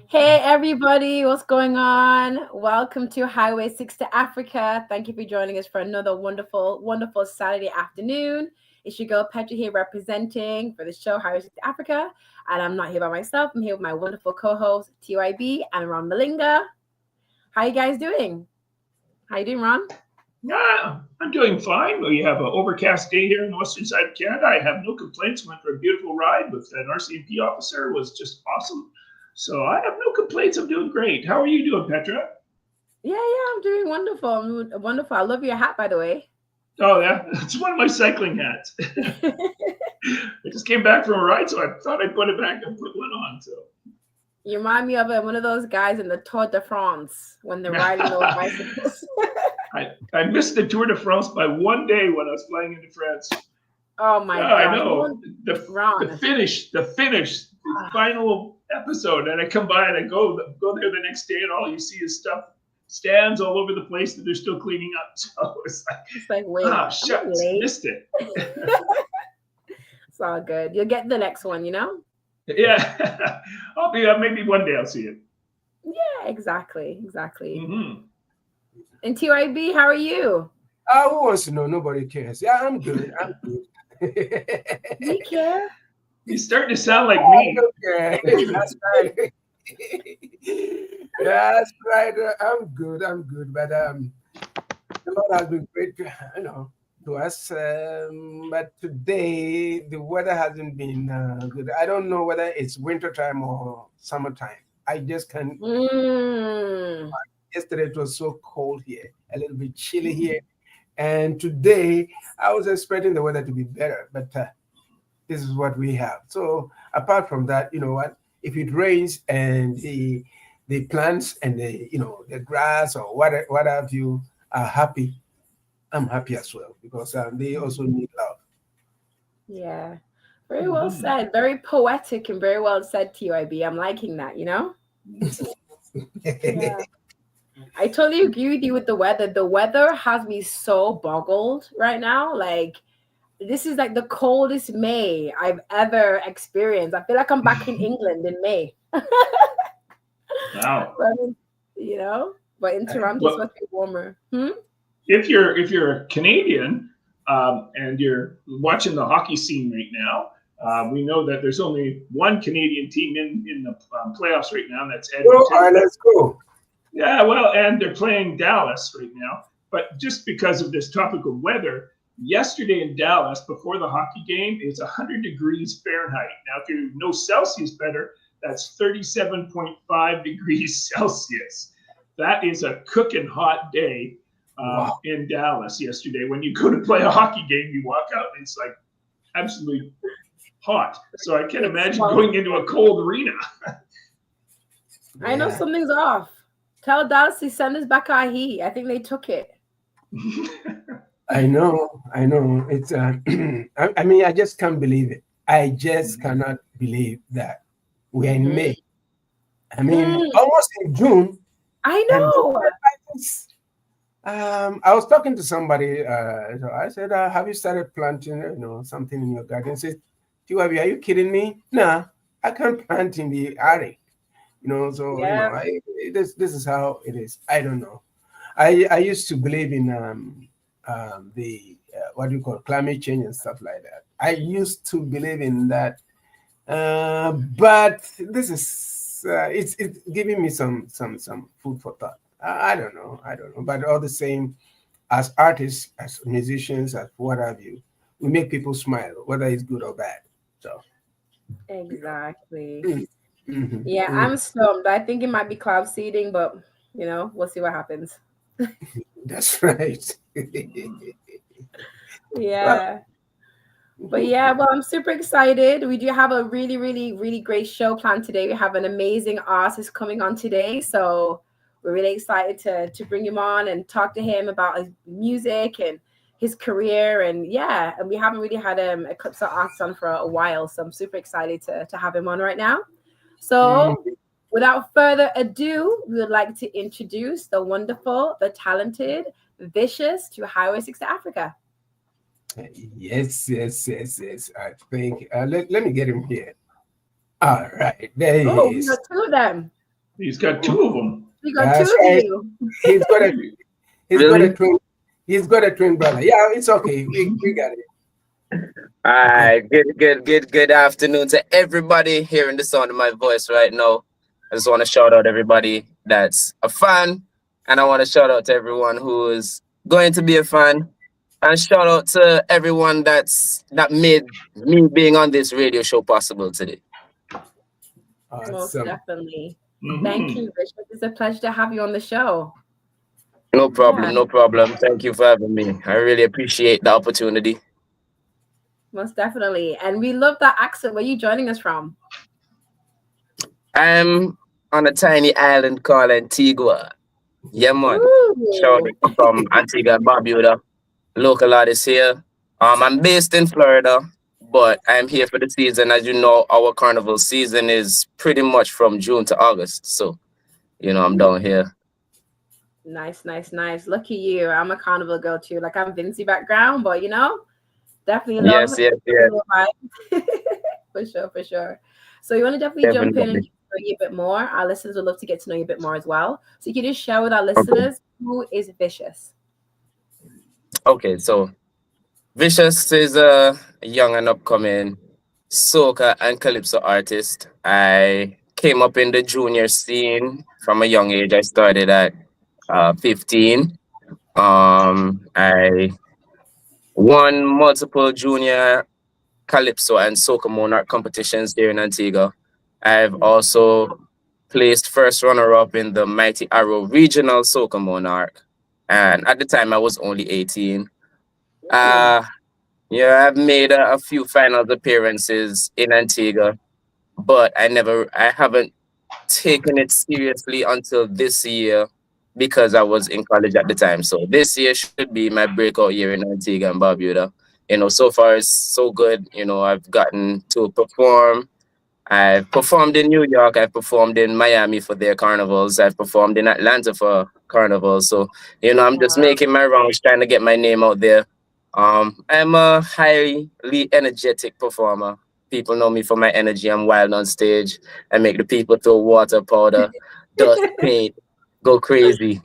Hey everybody, what's going on? Welcome to Highway 6 to Africa. Thank you for joining us for another wonderful Saturday afternoon. It's your girl Petraa here representing for the show Highway 6 to Africa. And I'm not here by myself. I'm here with my wonderful co-host TyB and Ron Malinga. How you guys doing? How you doing, Ron? Yeah, I'm doing fine. We have an overcast day here in the western side of Canada. I have no complaints. Went for a beautiful ride with an RCMP officer. It was just awesome. So I have no complaints. I'm doing great. How are you doing, Petraa? Yeah, I'm doing wonderful. I'm wonderful. I love your hat, by the way. Oh, yeah. It's one of my cycling hats. I just came back from a ride, so I thought I'd put it back and put one on. So You remind me of one of those guys in the Tour de France when they're riding those bicycles. I missed the Tour de France by one day when I was flying into France. Oh my God! I know the finish, the final episode, and I come by and I go there the next day, and all you see is stuff stands all over the place that they're still cleaning up. So it's like wait, shucks, missed it. It's all good. You'll get the next one, you know. Yeah, I'll be maybe one day I'll see it. Yeah, exactly. Mm-hmm. And TyB, how are you? Who wants to know? Nobody cares. Yeah, I'm good. We care. You're starting to sound like me. Okay. That's right. That's right. I'm good. But the Lord has been great, to us. But today the weather hasn't been good. I don't know whether it's winter time or summertime. I just can't. Yesterday it was so cold here, a little bit chilly here. And today I was expecting the weather to be better, but this is what we have. So apart from that, you know what? If it rains and the plants and the grass or what have you are happy, I'm happy as well because they also need love. Yeah, very well said. Very poetic and very well said, TyB. I'm liking that. Yeah. I totally agree with you with the weather. The weather has me so boggled right now. Like, this is like the coldest May I've ever experienced. I feel like I'm back in England in May. Wow. But in Toronto it's supposed to be warmer. If you're a Canadian and you're watching the hockey scene right now, we know that there's only one Canadian team in the playoffs right now, and that's Edmonton. All right, let's go. Yeah, well, and they're playing Dallas right now. But just because of this tropical weather, yesterday in Dallas, before the hockey game, it's 100 degrees Fahrenheit. Now, if you know Celsius better, that's 37.5 degrees Celsius. That is a cooking hot day in Dallas yesterday. When you go to play a hockey game, you walk out and it's like absolutely hot. So I can't imagine going into a cold arena. I know something's off. Tell Dallas to send us back our heat. I think they took it. I know. It's I mean, I just can't believe it. I just cannot believe that we're in May. I mean, almost in June. I know. I was talking to somebody. So I said, "Have you started planting, something in your garden?" He said, "TyB, are you kidding me? Nah, I can't plant in the attic." This is how it is. I don't know. I used to believe in the what do you call climate change and stuff like that. I used to believe in that, but this is it's giving me some food for thought. I don't know, but all the same, as artists, as musicians, as what have you, we make people smile, whether it's good or bad. So exactly. Yeah, I'm stumped. I think it might be cloud seeding, but we'll see what happens. That's right. Yeah. Well, I'm super excited. We do have a really, really, really great show planned today. We have an amazing artist coming on today, so we're really excited to bring him on and talk to him about his music and his career. And we haven't really had a Calypso artist on for a while, so I'm super excited to have him on right now. So without further ado, we would like to introduce the wonderful, the talented Vicous to Highway 6 to Africa. Yes. I think let me get him here. All right, there he is. We got two of them. He's got two of them. We got That's two of right. you. He's got a Really? he's got a twin brother. Yeah, it's okay. We got it. All right, good afternoon to everybody hearing the sound of my voice right now. I just want to shout out everybody that's a fan, and I want to shout out to everyone who is going to be a fan, and shout out to everyone that made me being on this radio show possible today. Most Awesome. definitely. Mhm. Thank you, Bishop. It's a pleasure to have you on the show. No problem, Yeah. no problem. Thank you for having me. I really appreciate the opportunity. Most definitely. And we love that accent. Where are you joining us from? I'm on a tiny island called Antgua. Yeah, man. Ooh. Shout out from Antigua and Barbuda, local artist here. I'm based in Florida, but I'm here for the season. As you know, our carnival season is pretty much from June to August. So, I'm down here. Nice. Lucky you. I'm a carnival girl too. Like I'm Vincy background, but definitely love Yes. for sure. So you want to definitely jump in and Definitely. get to know you a bit more. Our listeners would love to get to know you a bit more as well. So you can just share with our listeners who is Vicious. Okay, so Vicious is a young and upcoming soca and calypso artist. I came up in the junior scene from a young age. I started at 15. I won multiple junior calypso and soca monarch competitions here in Antigua. I've also placed first runner-up in the Mighty Arrow Regional Soca Monarch, and at the time I was only 18. Yeah, I've made a few finals appearances in Antigua, but I haven't taken it seriously until this year because I was in college at the time. So this year should be my breakout year in Antigua and Barbuda. So far it's so good. I've gotten to perform. I've performed in New York. I've performed in Miami for their carnivals. I've performed in Atlanta for carnivals. So, I'm just making my rounds, trying to get my name out there. I'm a highly energetic performer. People know me for my energy. I'm wild on stage. I make the people throw water, powder, dust, paint, go crazy.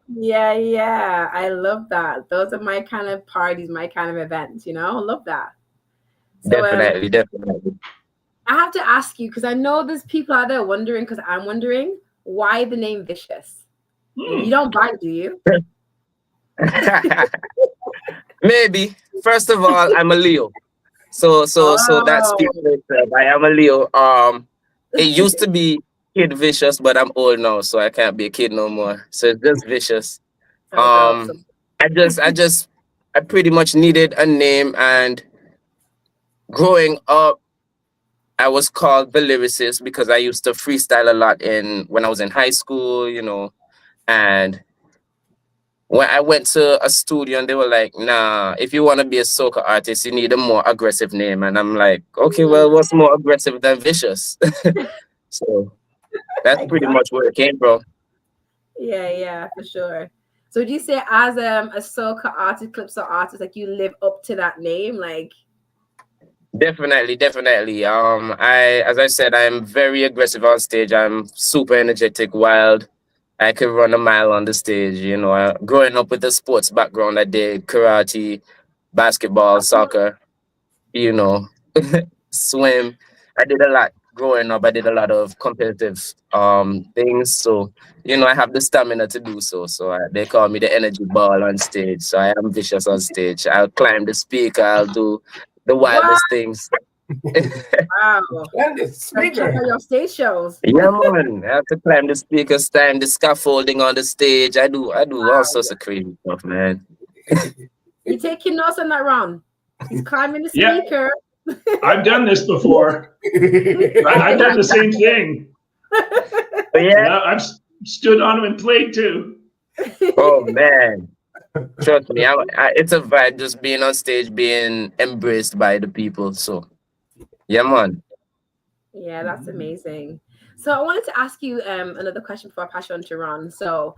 Yeah. I love that. Those are my kind of parties, my kind of events, I love that. So Definitely. I have to ask you, because I know there's people out there wondering, because I'm wondering, why the name Vicious? You don't bite, do you? Maybe. First of all, I'm a Leo. So that speaks for itself. I am a Leo. It used to be Kid Vicious, but I'm old now, so I can't be a kid no more. So it's just Vicious. Awesome. I pretty much needed a name, and growing up, I was called the lyricist because I used to freestyle a lot when I was in high school, and when I went to a studio and they were like, nah, if you want to be a soca artist, you need a more aggressive name. And I'm like, okay, well, what's more aggressive than Vicious? So that's pretty much where it came from. Yeah, for sure. So would you say as a soca artist, calypso artist, like you live up to that name? Like Definitely. As I said, I'm very aggressive on stage. I'm super energetic, wild. I could run a mile on the stage. Growing up with a sports background, I did karate, basketball, soccer, swim. I did a lot growing up. I did a lot of competitive things. So, I have the stamina to do so. So they call me the energy ball on stage. So I am vicious on stage. I'll climb the speaker. I'll do the wildest things. Wow. Check out your stage shows. Yeah, man. I have to climb the speaker stand, the scaffolding on the stage. I do all sorts of crazy stuff, man. You taking notes on that, Ron? He's climbing the speaker. Yeah. I've done this before. I've done the same thing. Yeah. I've stood on them and played too. Oh, man. Trust me, it's a vibe just being on stage, being embraced by the people. So, yeah, man. Yeah, that's amazing. So I wanted to ask you another question before I pass you on to Ron. So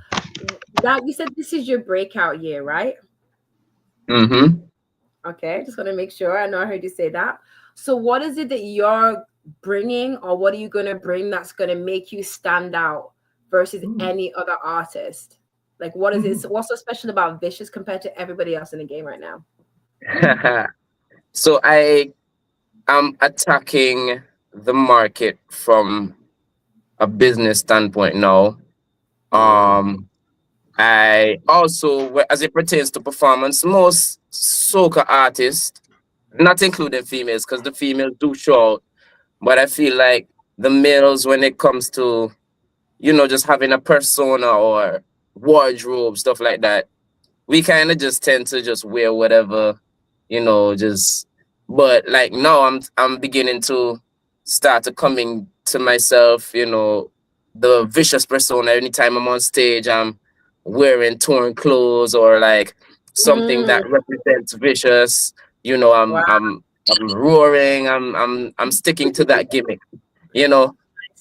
that you said this is your breakout year, right? Mm-hmm. Okay, just want to make sure. I know I heard you say that. So what is it that you're bringing, or what are you going to bring that's going to make you stand out versus any other artist? Like, what is it? What's so special about Vicous compared to everybody else in the game right now? So I am attacking the market from a business standpoint now. I also, as it pertains to performance, most soca artists, not including females, because the females do show out, but I feel like the males, when it comes to, you know, just having a persona or wardrobe, stuff like that, we kind of just tend to just wear whatever, you know, just. But like now, I'm beginning to start to coming to myself, you know, the Vicous persona. Anytime I'm on stage, I'm wearing torn clothes or like something that represents Vicous. You know, I'm roaring. I'm sticking to that gimmick, you know,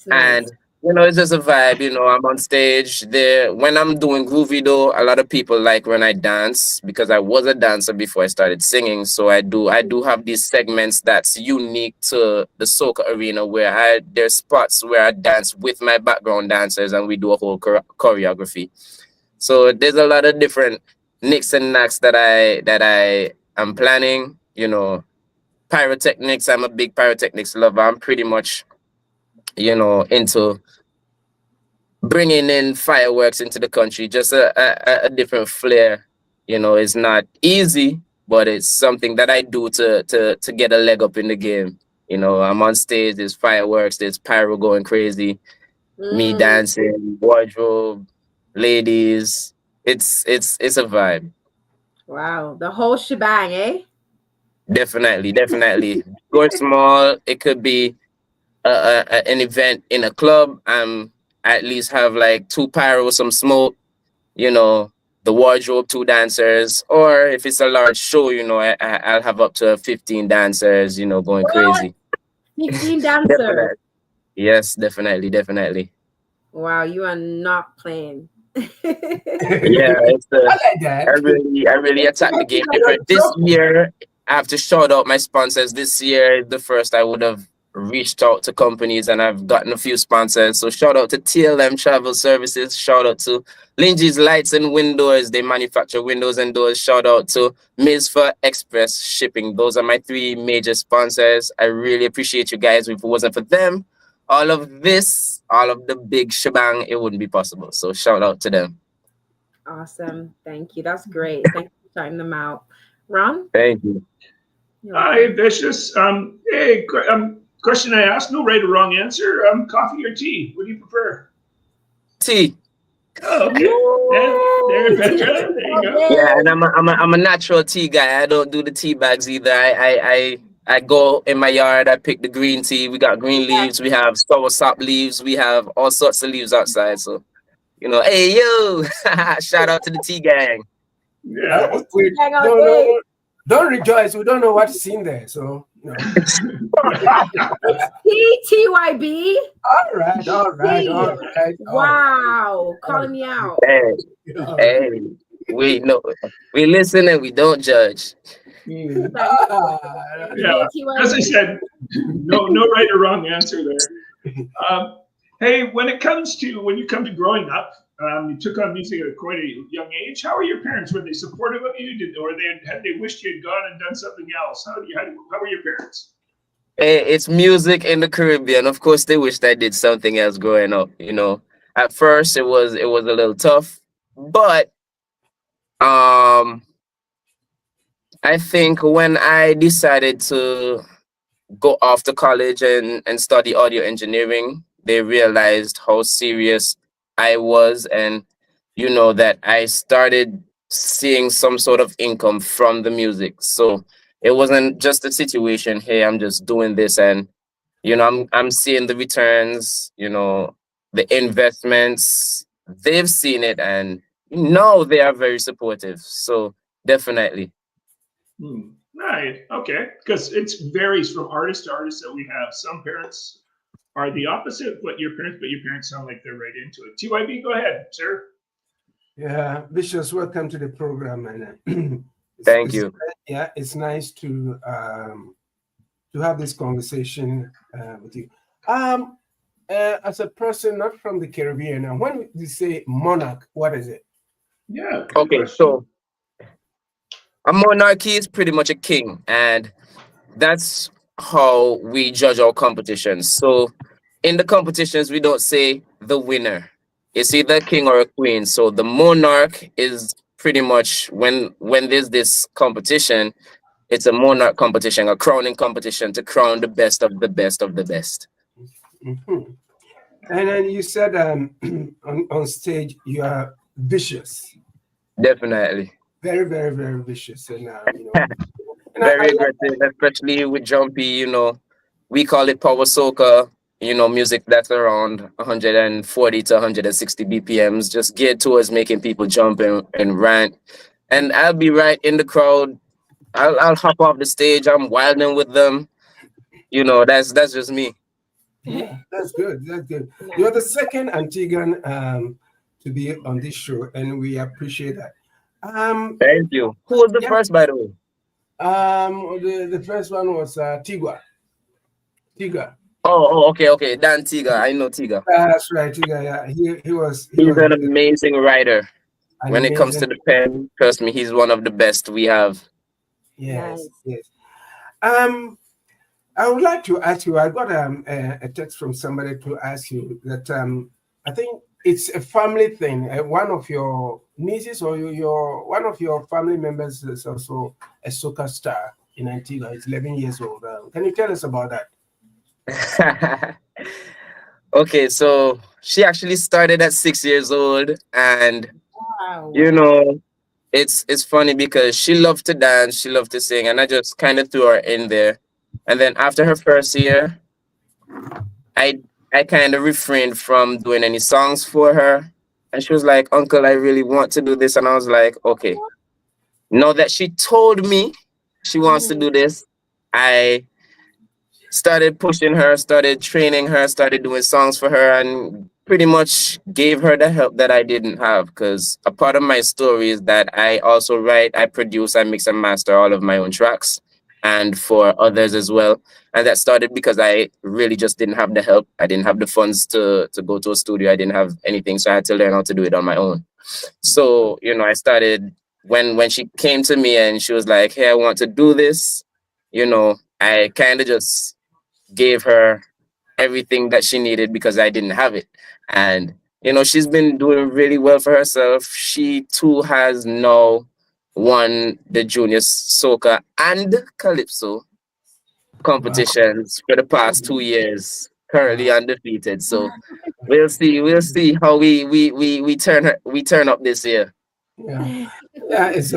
and you know, it's just a vibe. You know, I'm on stage there. When I'm doing groovy though, a lot of people like when I dance because I was a dancer before I started singing. So I do have these segments that's unique to the soca arena where there's spots where I dance with my background dancers and we do a whole choreography. So there's a lot of different nicks and knacks that I am planning. You know, pyrotechnics. I'm a big pyrotechnics lover. I'm pretty much, you know, into bringing in fireworks into the country, just a different flair. You know, it's not easy, but it's something that I do to get a leg up in the game. You know, I'm on stage, there's fireworks, there's pyro going crazy, me dancing, wardrobe, ladies. It's a vibe. Wow, the whole shebang, eh? Definitely. Go small. It could be an event in a club. I at least have like 2 pyro, some smoke, you know, the wardrobe, 2 dancers, or if it's a large show, you know, I'll have up to 15 dancers, you know, going crazy. 15 dancers. Definitely. Yes, definitely. Wow, you are not playing. Yeah, it's I like that. I really attack the game different. This year, I have to shout out my sponsors. This year, the first I would have reached out to companies and I've gotten a few sponsors. So shout out to TLM Travel Services. Shout out to Linji's Lights and Windows. They manufacture windows and doors. Shout out to Ms. for Express Shipping. Those are my 3 major sponsors. I really appreciate you guys. If it wasn't for them, all of the big shebang, it wouldn't be possible. So shout out to them. Awesome. Thank you. That's great. Thank you for shouting them out. Ron? Thank you. Hi, Vicous. Question I asked, no right or wrong answer. Coffee or tea? What do you prefer? Tea. Oh, okay. There, Petraa. There you go. Yeah, and I'm a natural tea guy. I don't do the tea bags either. I go in my yard. I pick the green tea. We got green leaves. We have soursop leaves. We have all sorts of leaves outside. So, you know, hey yo, shout out to the tea gang. Yeah. Don't rejoice. We don't know what's in there. So, you know. TYB. All right. Wow, calling me out. Hey, we know, we listen and we don't judge. Yeah. As I said, no right or wrong answer there. Hey, when you come to growing up, you took on music at quite a young age. How are your parents? Were they supportive of you, or had they wished you had gone and done something else? How were your parents? Hey, it's music in the Caribbean. Of course, they wished I did something else growing up. You know, at first it was a little tough, but I think when I decided to go off to college and study audio engineering, they realized how serious I was, and you know that I started seeing some sort of income from the music. So it wasn't just a situation, hey, I'm just doing this and you know I'm seeing the returns, you know, the investments. They've seen it and no, they are very supportive. So definitely. Right. Okay. Because it varies from artist to artist that we have. Some parents are the opposite, but your parents sound like they're right into it. TYB, go ahead, sir. Yeah, Vicous, welcome to the program, and Thank you. Yeah, it's nice to to have this conversation with you. As a person not from the Caribbean, and when you say monarch, what is it? Yeah. Okay, so a monarchy is pretty much a king, and that's how we judge our competitions. So in the competitions, we don't say the winner. It's either a king or a queen. So the monarch is pretty much when there's this competition, it's a monarch competition, a crowning competition to crown the best of the best of the best. Mm-hmm. And then you said on stage you are vicious. Definitely. Very, very, very vicious. And Very I like aggressive, especially with Jumpy, we call it power soca, music that's around 140 to 160 BPMs, just geared towards making people jump and rant. And I'll be right in the crowd. I'll hop off the stage. I'm wilding with them. That's just me. Yeah, that's good. That's good. You're the second Antiguan to be on this show, and we appreciate that. Thank you. Who was the Yeah. first, by the way? The first one was Tigua. Okay. Dan Tiga. I know Tiga. That's right, Tigua. Yeah, he was. He's an amazing writer. When it comes to amazing. the pen, trust me, he's one of the best we have. Yes, yes. I would like to ask you. I got a text from somebody to ask you that I think it's a family thing. One of your nieces or one of your family members is also a soca star in Antigua. It's 11 years old. Can you tell us about that? Okay, so she actually started at 6 years old, and Wow. it's funny because she loved to dance, she loved to sing, and I just kind of threw her in there. And then after her first year, I kind of refrained from doing any songs for her. And she was like, "Uncle, I really want to do this." And I was like, okay. Now that she told me she wants to do this, I started pushing her, started training her, started doing songs for her, and pretty much gave her the help that I didn't have. Because a part of my story is that I also write, I produce, I mix and master all of my own tracks, and for others as well. And that started because I really just didn't have the help. I didn't have the funds to go to a studio. I didn't have anything, so I had to learn how to do it on my own. So, I started when she came to me and she was like, "Hey, I want to do this," I kind of just gave her everything that she needed because I didn't have it. And, she's been doing really well for herself. She too has now won the junior soca and calypso competitions for the past 2 years, currently undefeated. So we'll see how we turn up this year. Yeah, it's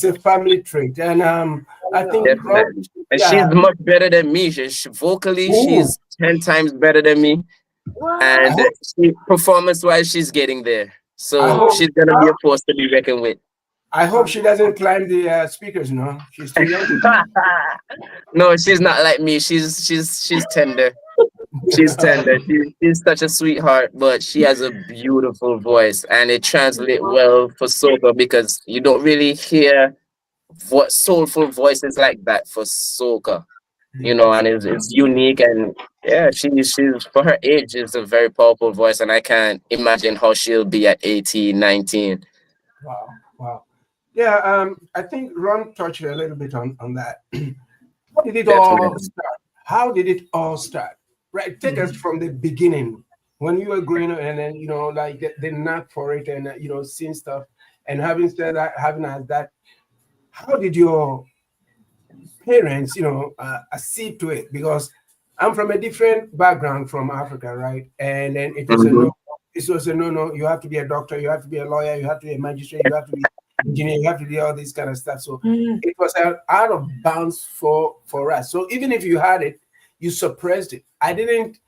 a family trait, and I think Definitely. And she's much better than me. Vocally, she's 10 times better than me. Wow. And performance-wise, she's getting there. So she's gonna be a force to be reckoned with. I hope she doesn't climb the speakers. No, she's too young. No, she's not like me. She's tender. She's tender. She's such a sweetheart, but she has a beautiful voice, and it translates well for soca because you don't really hear soulful voices like that for soca, and it's unique. And yeah, she's for her age is a very powerful voice, and I can't imagine how she'll be at 18, 19. Wow. Yeah, I think Ron touched a little bit on that. How did it all start? How did it all start? Right, take us from the beginning when you were growing up, and then like the knack for it, and seeing stuff, and having said that, having as that, how did your parents, accede to it? Because I'm from a different background from Africa, right? And then it was a no. It was a no. You have to be a doctor. You have to be a lawyer. You have to be a magistrate. You have to be engineer. You have to do all this kind of stuff. So it was out of bounds for us. So even if you had it, you suppressed it. I didn't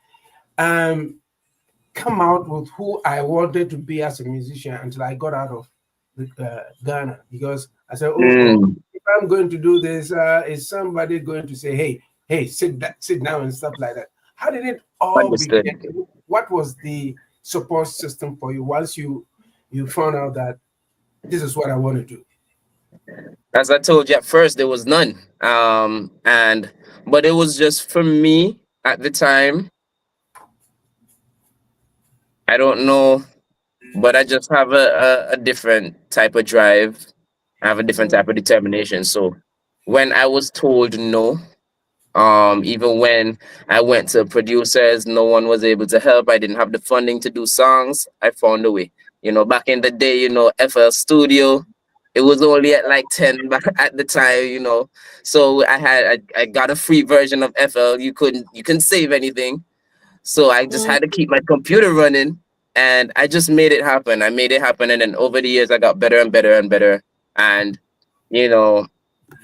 come out with who I wanted to be as a musician until I got out of Ghana, because I said, if I'm going to do this, is somebody going to say, hey, sit down and stuff like that? How did it all begin? What was the support system for you once you found out that this is what I want to do? As I told you at first, there was none. And but it was just for me at the time. I don't know, but I just have a different type of drive. I have a different type of determination. So when I was told no, even when I went to producers, no one was able to help. I didn't have the funding to do songs. I found a way. Back in the day, FL Studio, it was only at like 10 back at the time. So I got a free version of FL. You couldn't save anything. So I just had to keep my computer running, and I just made it happen. I made it happen, and then over the years I got better and better and better. And you know,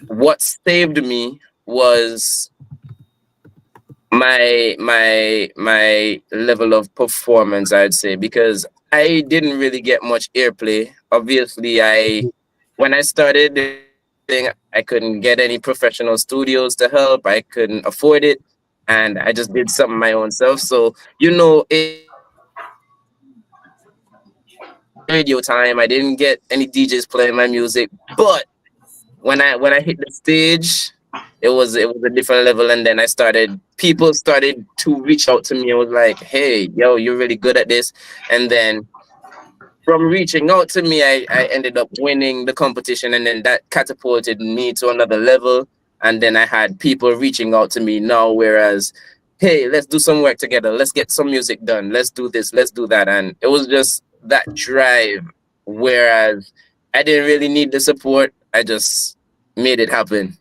what saved me was my level of performance, I'd say, because I didn't really get much airplay. Obviously, I when I started I couldn't get any professional studios to help. I couldn't afford it, and I just did something my own self. So radio time, I didn't get any DJs playing my music, but when I hit the stage, it was a different level. And then people started to reach out to me. I was like, hey, yo, you're really good at this. And then from reaching out to me, I ended up winning the competition, and then that catapulted me to another level. And then I had people reaching out to me now, whereas, hey, let's do some work together, let's get some music done, let's do this, let's do that. And it was just that drive, whereas I didn't really need the support. I just made it happen.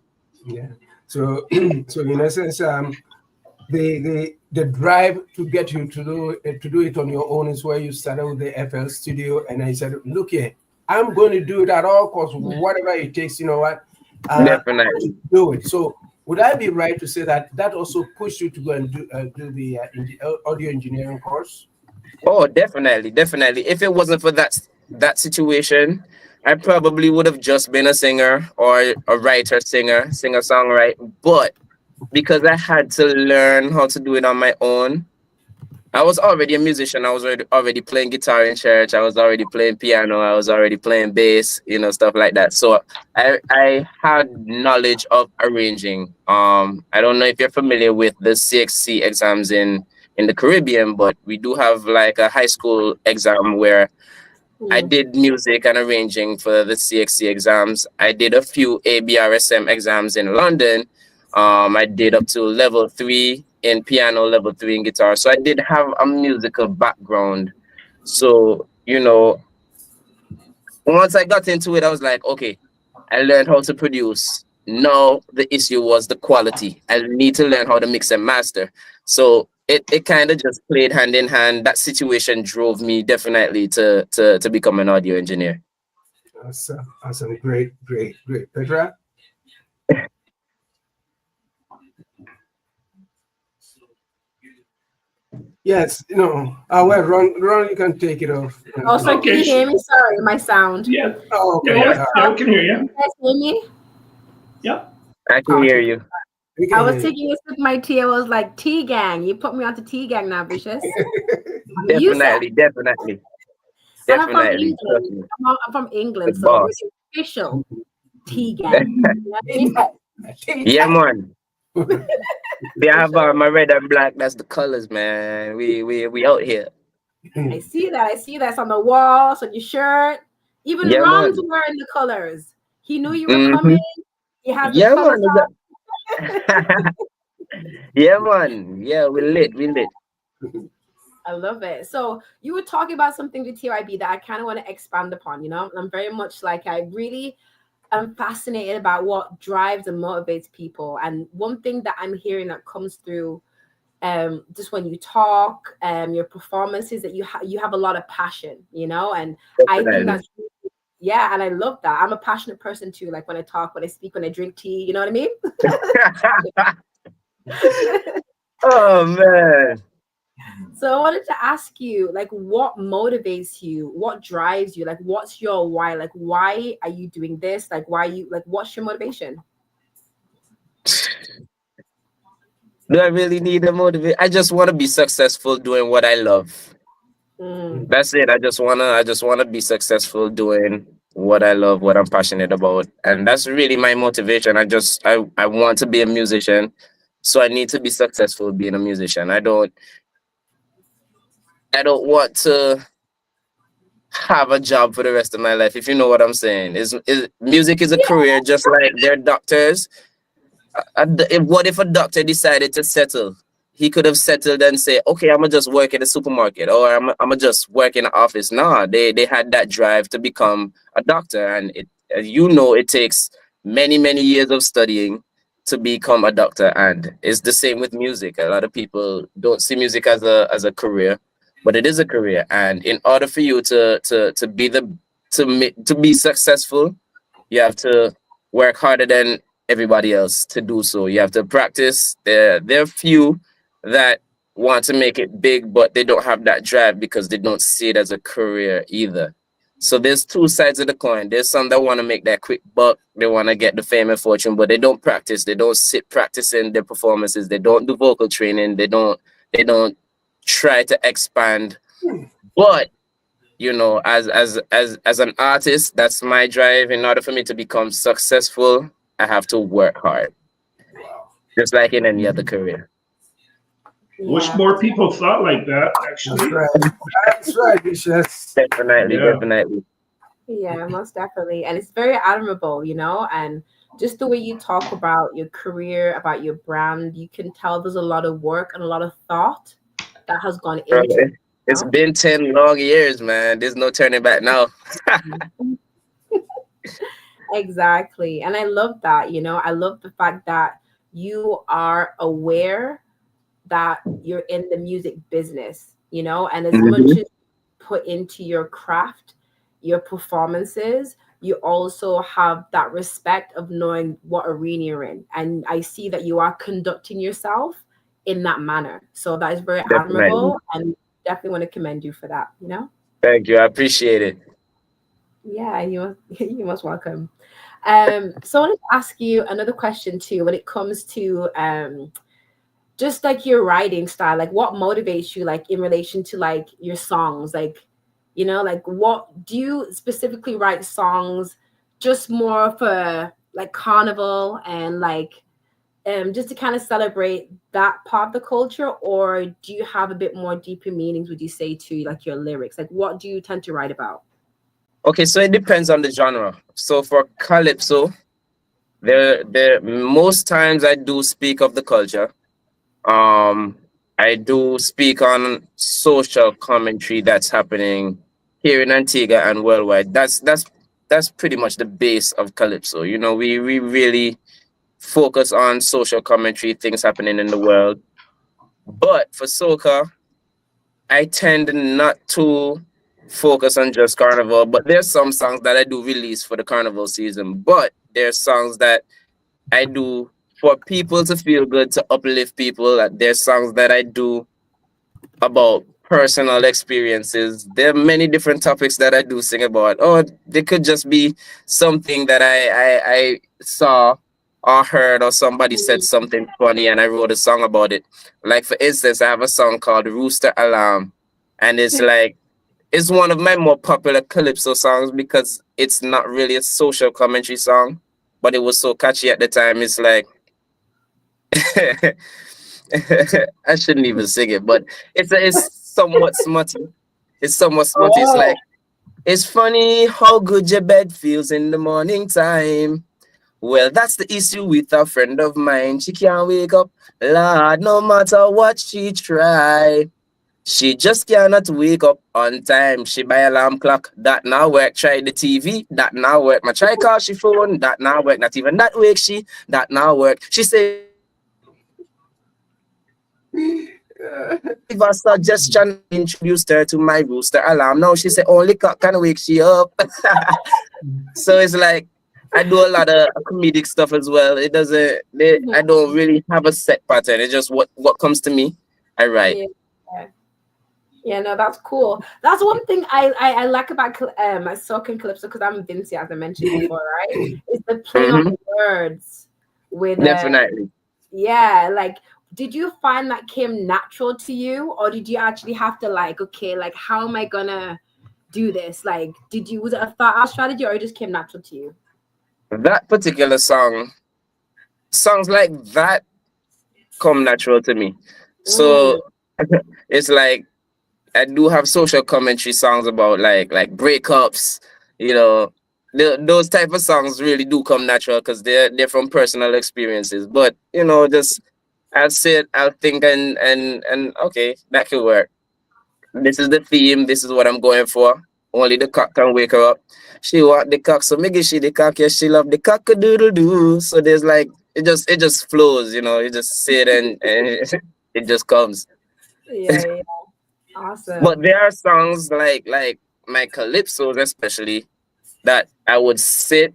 Yeah. So, so in essence, the drive to get you to do it on your own is where you started with the FL Studio, and I said, look here, I'm going to do it at all costs, whatever it takes. You know what? Definitely. Do it. So, would I be right to say that also pushed you to go and do the audio engineering course? Oh, definitely, definitely. If it wasn't for that situation, I probably would have just been a singer or a writer, singer, songwriter. But because I had to learn how to do it on my own, I was already a musician. I was already playing guitar in church. I was already playing piano. I was already playing bass, stuff like that. So I had knowledge of arranging. I don't know if you're familiar with the CXC exams in the Caribbean, but we do have like a high school exam where I did music and arranging for the CXC exams. I did a few ABRSM exams in London. I did up to level 3 in piano, level 3 in guitar. So I did have a musical background. So, once I got into it, I was like, okay, I learned how to produce. Now the issue was the quality. I need to learn how to mix and master. So it kind of just played hand in hand. That situation drove me definitely to become an audio engineer. Awesome. Great. Petraa? Yes, well, Ron, you can take it off. Oh, so can you hear me? Sorry, my sound. Yeah. Oh, okay. Yeah, we can hear you. You guys hear me? Yeah. I can hear you. I was taking a sip of my tea. I was like, tea gang. You put me onto tea gang now, Vicious. Definitely. I'm from England. I'm from England, so it's official tea gang. Yeah, man. Yeah, I have my red and black. That's the colors, man. We out here. I see that. It's on the walls, on your shirt. Even Ron's wearing the colors. He knew you were coming. He has the colors on. Yeah, man. Yeah, we lit. I love it. So you were talking about something with TyB that I kind of want to expand upon. I'm very much like I'm fascinated about what drives and motivates people. And one thing that I'm hearing that comes through just when you talk, your performances, that you have a lot of passion, and I think that's and I love that. I'm a passionate person too. Like when I talk, when I speak, when I drink tea, you know what I mean? Oh man. So I wanted to ask you, like, what motivates you? What drives you? Like, what's your why? Like, why are you doing this? Like, what's your motivation? Do I really need a motivation? I just want to be successful doing what I love. That's it. I just wanna be successful doing what I love, what I'm passionate about. And that's really my motivation. I want to be a musician. So I need to be successful being a musician. I don't want to have a job for the rest of my life, if you know what I'm saying. Is music is a career just like they're doctors. What if a doctor decided to settle? He could have settled and say, "Okay, I'm gonna just work in a supermarket, or I'm gonna just work in an office." No, they had that drive to become a doctor, and as you know, it takes many years of studying to become a doctor, and it's the same with music. A lot of people don't see music as a career, but it is a career, and in order for you to be to be successful, you have to work harder than everybody else to do so. You have to practice. There are few that want to make it big, but they don't have that drive because they don't see it as a career either. So there's two sides of the coin. There's some that want to make that quick buck. They want to get the fame and fortune, but they don't practice. They don't sit practicing their performances. They don't do vocal training. They don't try to expand. But you know, as an artist, that's my drive. In order for me to become successful, I have to work hard, just like in any other career. Wish more people thought like that, That's actually. right. That's right, Vicious. Definitely, Yeah. definitely. Yeah, most definitely. And it's very admirable, you know, and just the way you talk about your career, about your brand, you can tell there's a lot of work and a lot of thought that has gone Bro, into it, you it's been 10 long years, man. There's no turning back now. know? Exactly. And I love that, you know, I love the fact that you are aware that you're in the music business, you know, and as much Mhm. as you put into your craft, your performances, you also have that respect of knowing what arena you're in. And I see that you are conducting yourself in that manner. So that is very Definitely. admirable and definitely want to commend you for that, you know? Thank you. I appreciate it. Yeah, you you most welcome. So I wanted to ask you another question too when it comes to just like your writing style, like what motivates you like in relation to like your songs, like you know, like what do you specifically write songs just more for like carnival and like just to kind of celebrate that part of the culture, or do you have a bit more deeper meanings, would you say, to like your lyrics? Like what do you tend to write about? Okay, so it depends on the genre. So for Calypso, there most times I do speak of the culture. Um, I do speak on social commentary that's happening here in Antigua and worldwide. That's pretty much the base of Calypso. You know, we really focus on social commentary, things happening in the world. But for soca, I tend not to focus on just carnival. But there's some songs that I do release for the carnival season. But there's songs that I do for people to feel good, to uplift people. There's songs that I do about personal experiences. There are many different topics that I do sing about. Oh, they could just be something that I saw or heard, or somebody said something funny and I wrote a song about it. Like for instance, I have a song called Rooster Alarm, and it's one of my more popular calypso songs because it's not really a social commentary song, but it was so catchy at the time. It's like I shouldn't even sing it, but it's somewhat smutty. It's somewhat smutty. It's Oh, like it's funny how good your bed feels in the morning time. Well, that's the issue with a friend of mine. She can't wake up, Lord, no matter what she try. She just cannot wake up on time. She buy alarm clock, that now work. Try the TV, that now work. My try call she phone, that now work. Not even that wake she, that now work. She say give a suggestion, introduced her to my rooster alarm. Now she say only cock can wake she up. So it's like I do a lot of comedic stuff as well. It doesn't. I don't really have a set pattern. It's just what comes to me, I write. yeah. Yeah, no, that's cool. That's one thing I like about Soca and Calypso, because I'm Vinci, as I mentioned before, right? Is the play on Hmm. words with Definitely. yeah, like did you find that came natural to you, or did you actually have to like, okay, like how am I gonna do this? Like, was it a thought out strategy or it just came natural to you? That particular songs like that come natural to me. So it's like I do have social commentary songs about like breakups, you know. Those type of songs really do come natural because they're from personal experiences. But you know, just I'll sit, I'll think, and okay, that could work. This is the theme. This is what I'm going for. Only the cock can wake her up. She want the cock, so make she the cock. Yeah, she love the cock a doodle doo. So there's like it just flows, you know. You just sit and it just comes. Yeah. Awesome. But there are songs like my calypsos especially that I would sit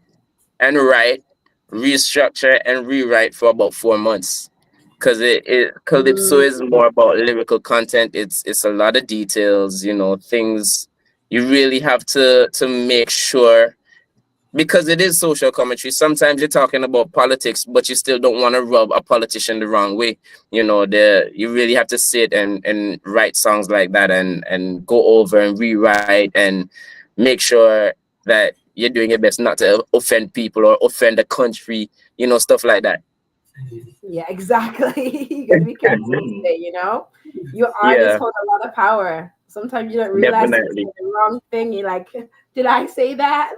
and write, restructure and rewrite for about 4 months. Cause it calypso is more about lyrical content. It's a lot of details, you know, things you really have to make sure because it is social commentary. Sometimes you're talking about politics, but you still don't want to rub a politician the wrong way. You know, you really have to sit and write songs like that and go over and rewrite and make sure that you're doing your best not to offend people or offend the country, you know, stuff like that. Yeah, exactly. You gotta be careful today, you know? Your artists hold a lot of power. Sometimes you don't realize you're saying the wrong thing. You're like, did I say that?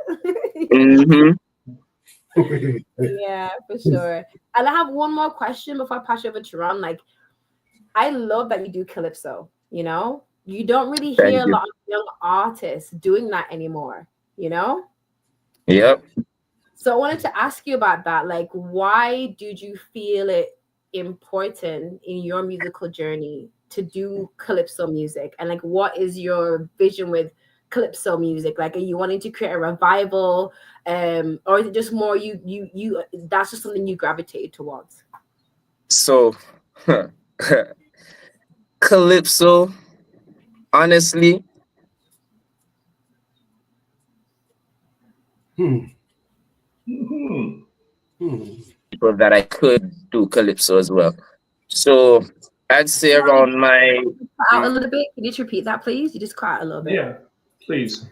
Yeah, for sure. And I have one more question before I pass you over to Ron. Like, I love that you do calypso, you know? You don't really hear a lot of young artists doing that anymore, you know? Yep. So I wanted to ask you about that. Like, why did you feel it important in your musical journey to do calypso music? And like, what is your vision with calypso music? Like, are you wanting to create a revival, or is it just more you that's just something you gravitated towards? So calypso, honestly, people that I could do calypso as well. So I'd say around my out a little bit. Can you just repeat that, please? You just cut out a little bit. Yeah, please.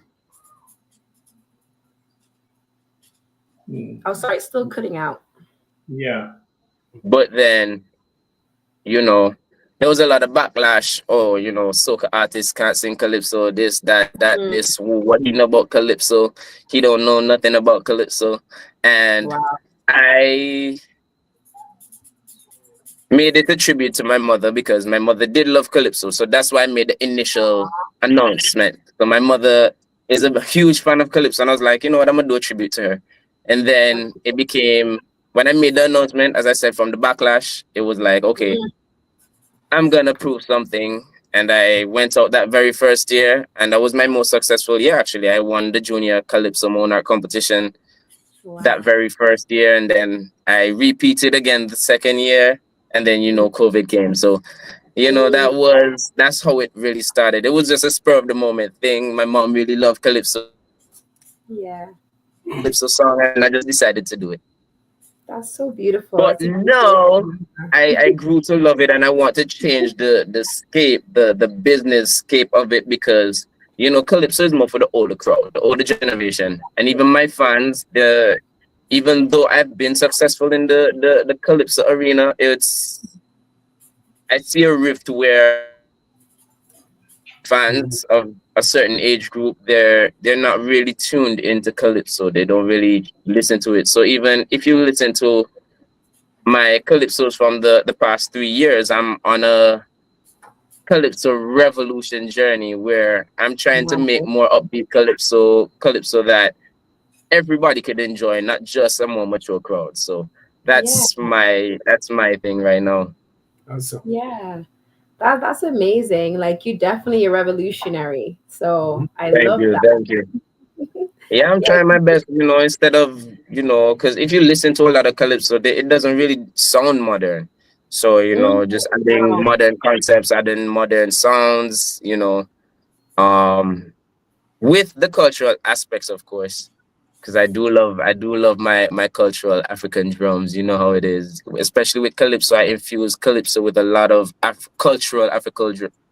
Oh, sorry, it's still cutting out. Yeah. But then, you know, there was a lot of backlash. Oh, you know, soca artists can't sing calypso, this, that, this. What do you know about calypso? He don't know nothing about calypso. And I made it a tribute to my mother because my mother did love calypso. So that's why I made the initial announcement. So my mother is a huge fan of calypso. And I was like, you know what, I'm going to do a tribute to her. And then it became, when I made the announcement, as I said, from the backlash, it was like, okay, I'm going to prove something. And I went out that very first year. And that was my most successful year, actually. I won the Junior Calypso Monarch competition that very first year. And then I repeated again the second year. And then, you know, COVID came. So, you know, that's how it really started. It was just a spur of the moment thing. My mom really loved calypso. Yeah. Calypso song, and I just decided to do it. That's so beautiful. But no, I grew to love it, and I want to change the scape, the business scape of it, because, you know, calypso is more for the older crowd, the older generation. And even my fans, even though I've been successful in the calypso arena, I see a rift where fans of a certain age group, they're not really tuned into calypso. They don't really listen to it. So even if you listen to my calypsos from the past 3 years, I'm on a calypso revolution journey where I'm trying to make more upbeat calypso that everybody could enjoy, not just a more mature crowd. So that's my thing right now. Awesome. Yeah. That's amazing. Like, you're definitely a revolutionary. So I love that. Thank you. Yeah, I'm trying my best, you know, instead of, you know, because if you listen to a lot of calypso, it doesn't really sound modern. So, you know, just adding modern concepts, adding modern sounds, you know, with the cultural aspects, of course, because I do love my cultural African drums. You know how it is, especially with calypso. I infuse calypso with a lot of cultural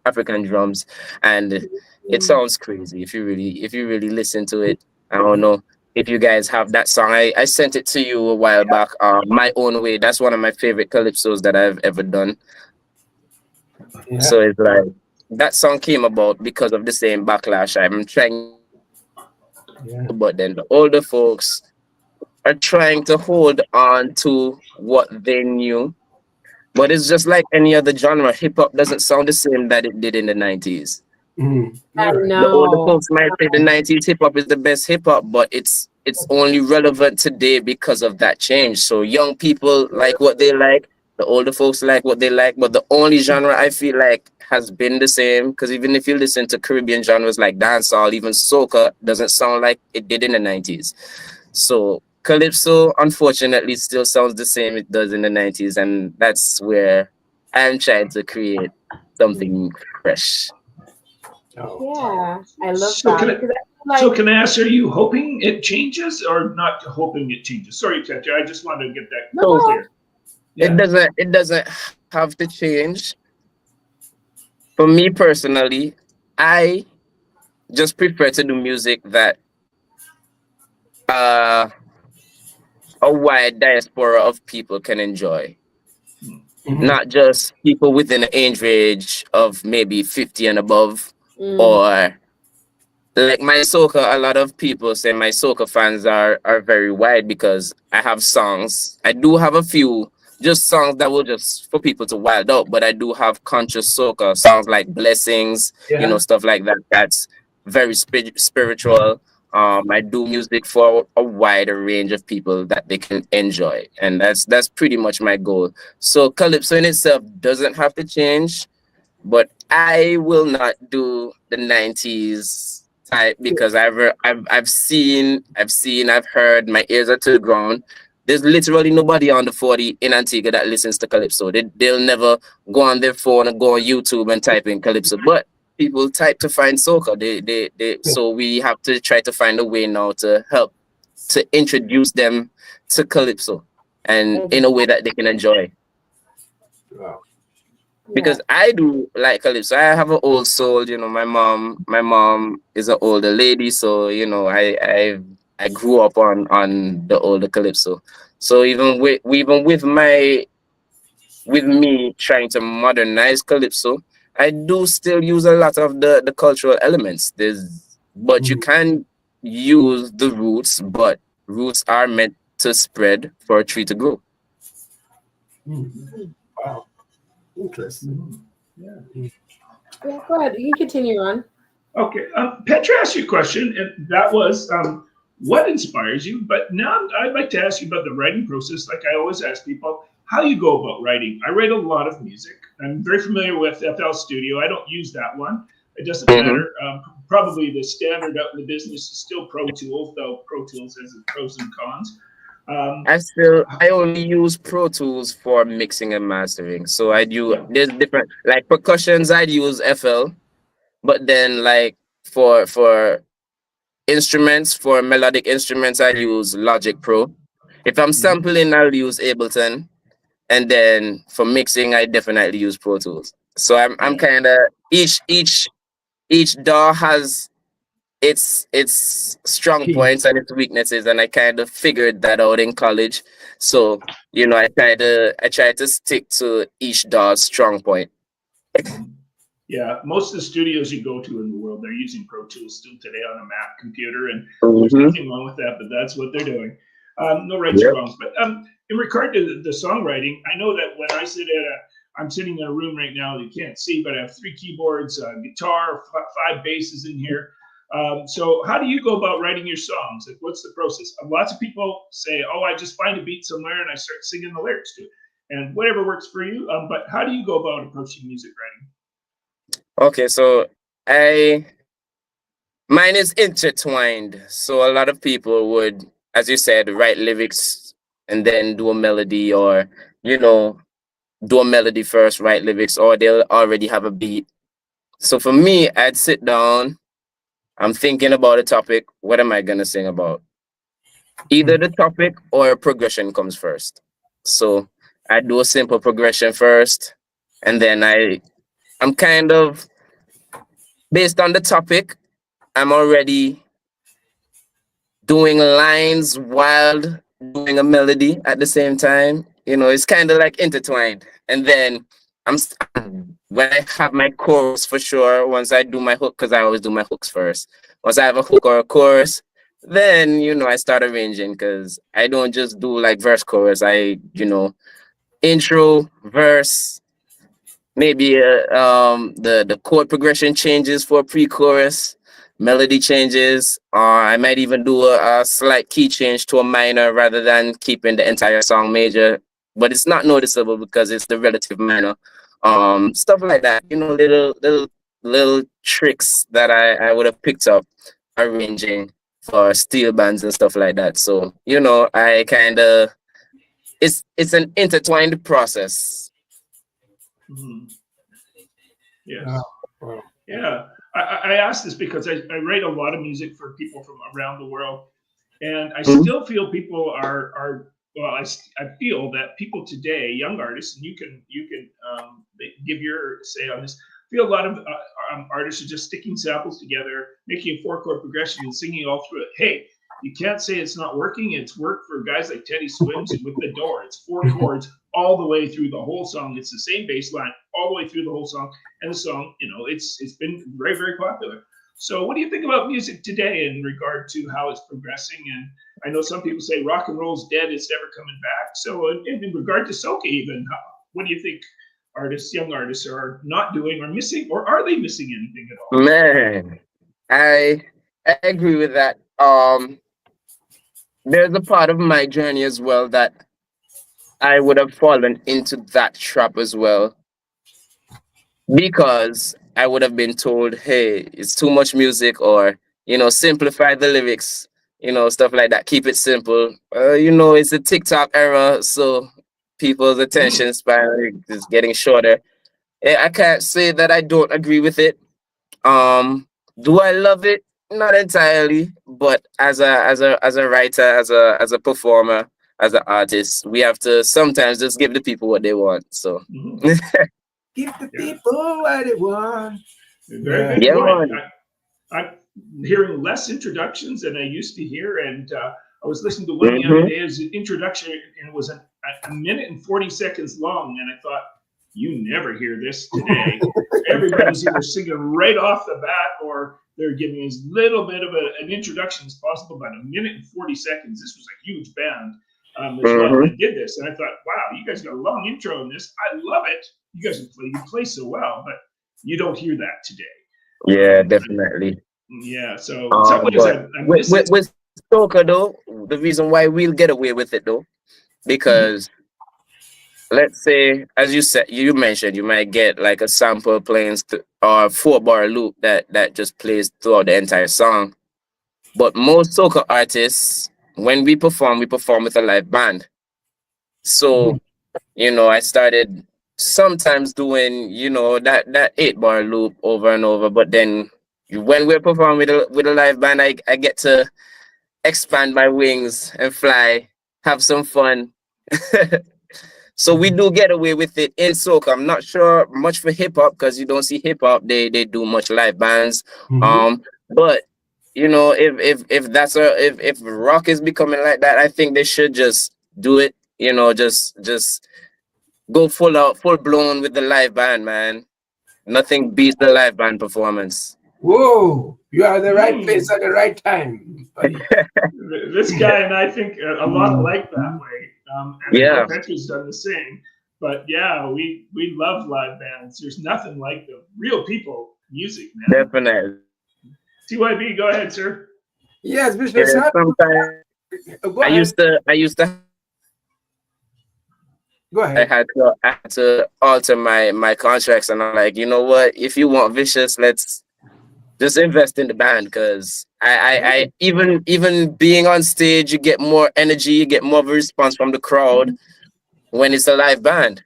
African drums, and it sounds crazy if you really listen to it. I don't know if you guys have that song. I sent it to you a while back. My Own Way. That's one of my favorite calypsos that I've ever done. Yeah. So it's like that song came about because of the same backlash. I'm trying to get the younger people into, Yeah. but then the older folks are trying to hold on to what they knew. But it's just like any other genre. Hip hop doesn't sound the same that it did in the 90s. I You're right. The older know. folks might say the 90s hip hop is the best hip hop, but it's only relevant today because of that change. So young people like what they like, the older folks like what they like, but the only genre I feel like has been the same, because even if you listen to Caribbean genres like dancehall, even soca doesn't sound like it did in the 90s. So Calypso, unfortunately, still sounds the same it does in the 90s, and that's where I'm trying to create something fresh. Oh. Yeah, I love So that can I, because I feel so like can I ask, are you hoping it changes or not hoping it changes? Sorry, Petraa, I just wanted to get that no, So no, clear. Yeah. it doesn't have to change. For me personally, I just prefer to do music that uh, a wide diaspora of people can enjoy, Mhm. not just people within the age range of maybe 50 and above, mm, or like my soca. A lot of people say my soca fans are very wide because I have songs. I do have a few just songs that will just for people to wild out, but I do have conscious soca songs like Blessings, Yeah. stuff like that. That's very spiritual. I do music for a wider range of people that they can enjoy, and that's pretty much my goal. So calypso in itself doesn't have to change, but I will not do the 90s type because I've heard, my ears are to the ground. There's literally nobody on the 40 in Antigua that listens to Calypso. They'll never go on their phone and go on YouTube and type in Calypso. But people type to find soca. So we have to try to find a way now to help to introduce them to Calypso and in a way that they can enjoy, Wow. yeah, because I do like calypso. I have an old soul. My mom is an older lady, so I grew up on the older calypso. So with me trying to modernize calypso, I do still use a lot of the cultural elements. But you Mhm. can use the roots, but roots are meant to spread for a tree to grow. Mhm. Wow. Interesting. Yeah. yeah. Go ahead, you can continue on. Okay. Petra asked you a question, and that was what inspires you? But now I'd like to ask you about the writing process. Like I always ask people, how you go about writing. I write a lot of music. I'm very familiar with FL Studio. I don't use that one. It doesn't Hmm. matter. Probably the standard out in the business is still Pro Tools, though Pro Tools has its pros and cons. Um, I only use Pro Tools for mixing and mastering. So yeah. there's different like percussions I'd use FL, but then like for instruments, for melodic instruments I use Logic Pro. If I'm Mhm. sampling I'll use Ableton, and then for mixing I definitely use Pro Tools. So I'm Yeah. kind of each DAW has its strong Key. points and its weaknesses, and I kind of figured that out in college. So I try to stick to each DAW's strong point. Yeah, most of the studios you go to in the world, they're using Pro Tools still today on a Mac computer, and there's Mm-hmm. nothing wrong with that. But that's what they're doing. No rights or Yep. wrongs. But in regard to the songwriting, I know that when I'm sitting in a room right now that you can't see, but I have 3 keyboards, guitar, 5 basses in here. So how do you go about writing your songs? Like, what's the process? Lots of people say, "Oh, I just find a beat somewhere and I start singing the lyrics to it," and whatever works for you. But how do you go about approaching music writing? Okay, so I mine is intertwined. So a lot of people would, as you said, write lyrics and then do a melody, or you know, do a melody first, write lyrics, or they'll already have a beat. So for me, I'd sit down. I'm thinking about a topic. What am I gonna sing about? Either the topic or progression comes first. So I do a simple progression first, and then I'm kind of based on the topic, I'm already doing lines while doing a melody at the same time. You know, it's kind of like intertwined. And then when I have my chorus for sure, once I do my hook, because I always do my hooks first. Once I have a hook or a chorus, then, you know, I start arranging because I don't just do like verse chorus. Intro, verse, maybe the chord progression changes for pre-chorus, melody changes, or I might even do a slight key change to a minor rather than keeping the entire song major, but it's not noticeable because it's the relative minor. Stuff like that, you know, little tricks that I would have picked up arranging for steel bands and stuff like that. So, you know, I kind of it's an intertwined process. Mm-hmm. Yes. Wow. Yeah. I asked this because I write a lot of music for people from around the world, and I still feel people are well. I feel that people today, young artists, and you can give your say on this. I feel a lot of artists are just sticking samples together, making a 4-chord progression, and singing all through it. Hey, you can't say it's not working. It's worked for guys like Teddy Swims and with The Door. It's 4 chords all the way through the whole song. It's the same bass line all the way through the whole song. And the song, you know, it's been very, very popular. So what do you think about music today in regard to how it's progressing? And I know some people say rock and roll's dead, it's never coming back. So in regard to soca even, what do you think young artists are not doing or missing, or are they missing anything at all? Man, I agree with that. There's a part of my journey as well that I would have fallen into that trap as well, because I would have been told, hey, it's too much music, or, you know, simplify the lyrics, you know, stuff like that. Keep it simple. You know, it's a TikTok era, so people's attention span is getting shorter. I can't say that I don't agree with it. Do I love it? Not entirely, but as a writer, as a performer, as an artist, we have to sometimes just give the people what they want. So Give the people what they want. Very good Yeah, point. man. I'm hearing less introductions than I used to hear, and I was listening to one the other day as an introduction, and it was a minute and 40 seconds long, and I thought, you never hear this today. Everybody's either singing right off the bat, or they're giving as little bit of an introduction as possible, about a minute and 40 seconds. This was a huge band as well that did this, and I thought, wow, you guys got a long intro in this. I love it. You guys play so well, but you don't hear that today. Yeah, definitely. Yeah, so in some ways I'm with soca though, the reason why we'll get away with it though, because let's say, as you mentioned, you might get like a sample playing or 4-bar loop that just plays throughout the entire song. But most soca artists, when we perform with a live band. So, you know, I started sometimes doing, you know, that 8-bar loop over and over. But then when we're performing with a live band, I get to expand my wings and fly, have some fun. So we do get away with it in soca. I'm not sure much for hip hop, because you don't see hip hop. They do much live bands. But you know, if rock is becoming like that, I think they should just do it. You know, just go full blown with the live band, man. Nothing beats the live band performance. Whoa, you are at the right place at the right time, buddy. This guy and I think a lot like that way. And I know Petraa's done the same. But yeah, we love live bands. There's nothing like the real people music, man. Definitely. TyB, go ahead, sir. Yes, Bishop. Sometimes I used to. Go ahead. I had to alter my contracts, and I'm like, you know what? If you want Vicious, let's just invest in the band, because I even being on stage, you get more energy, you get more of a response from the crowd when it's a live band.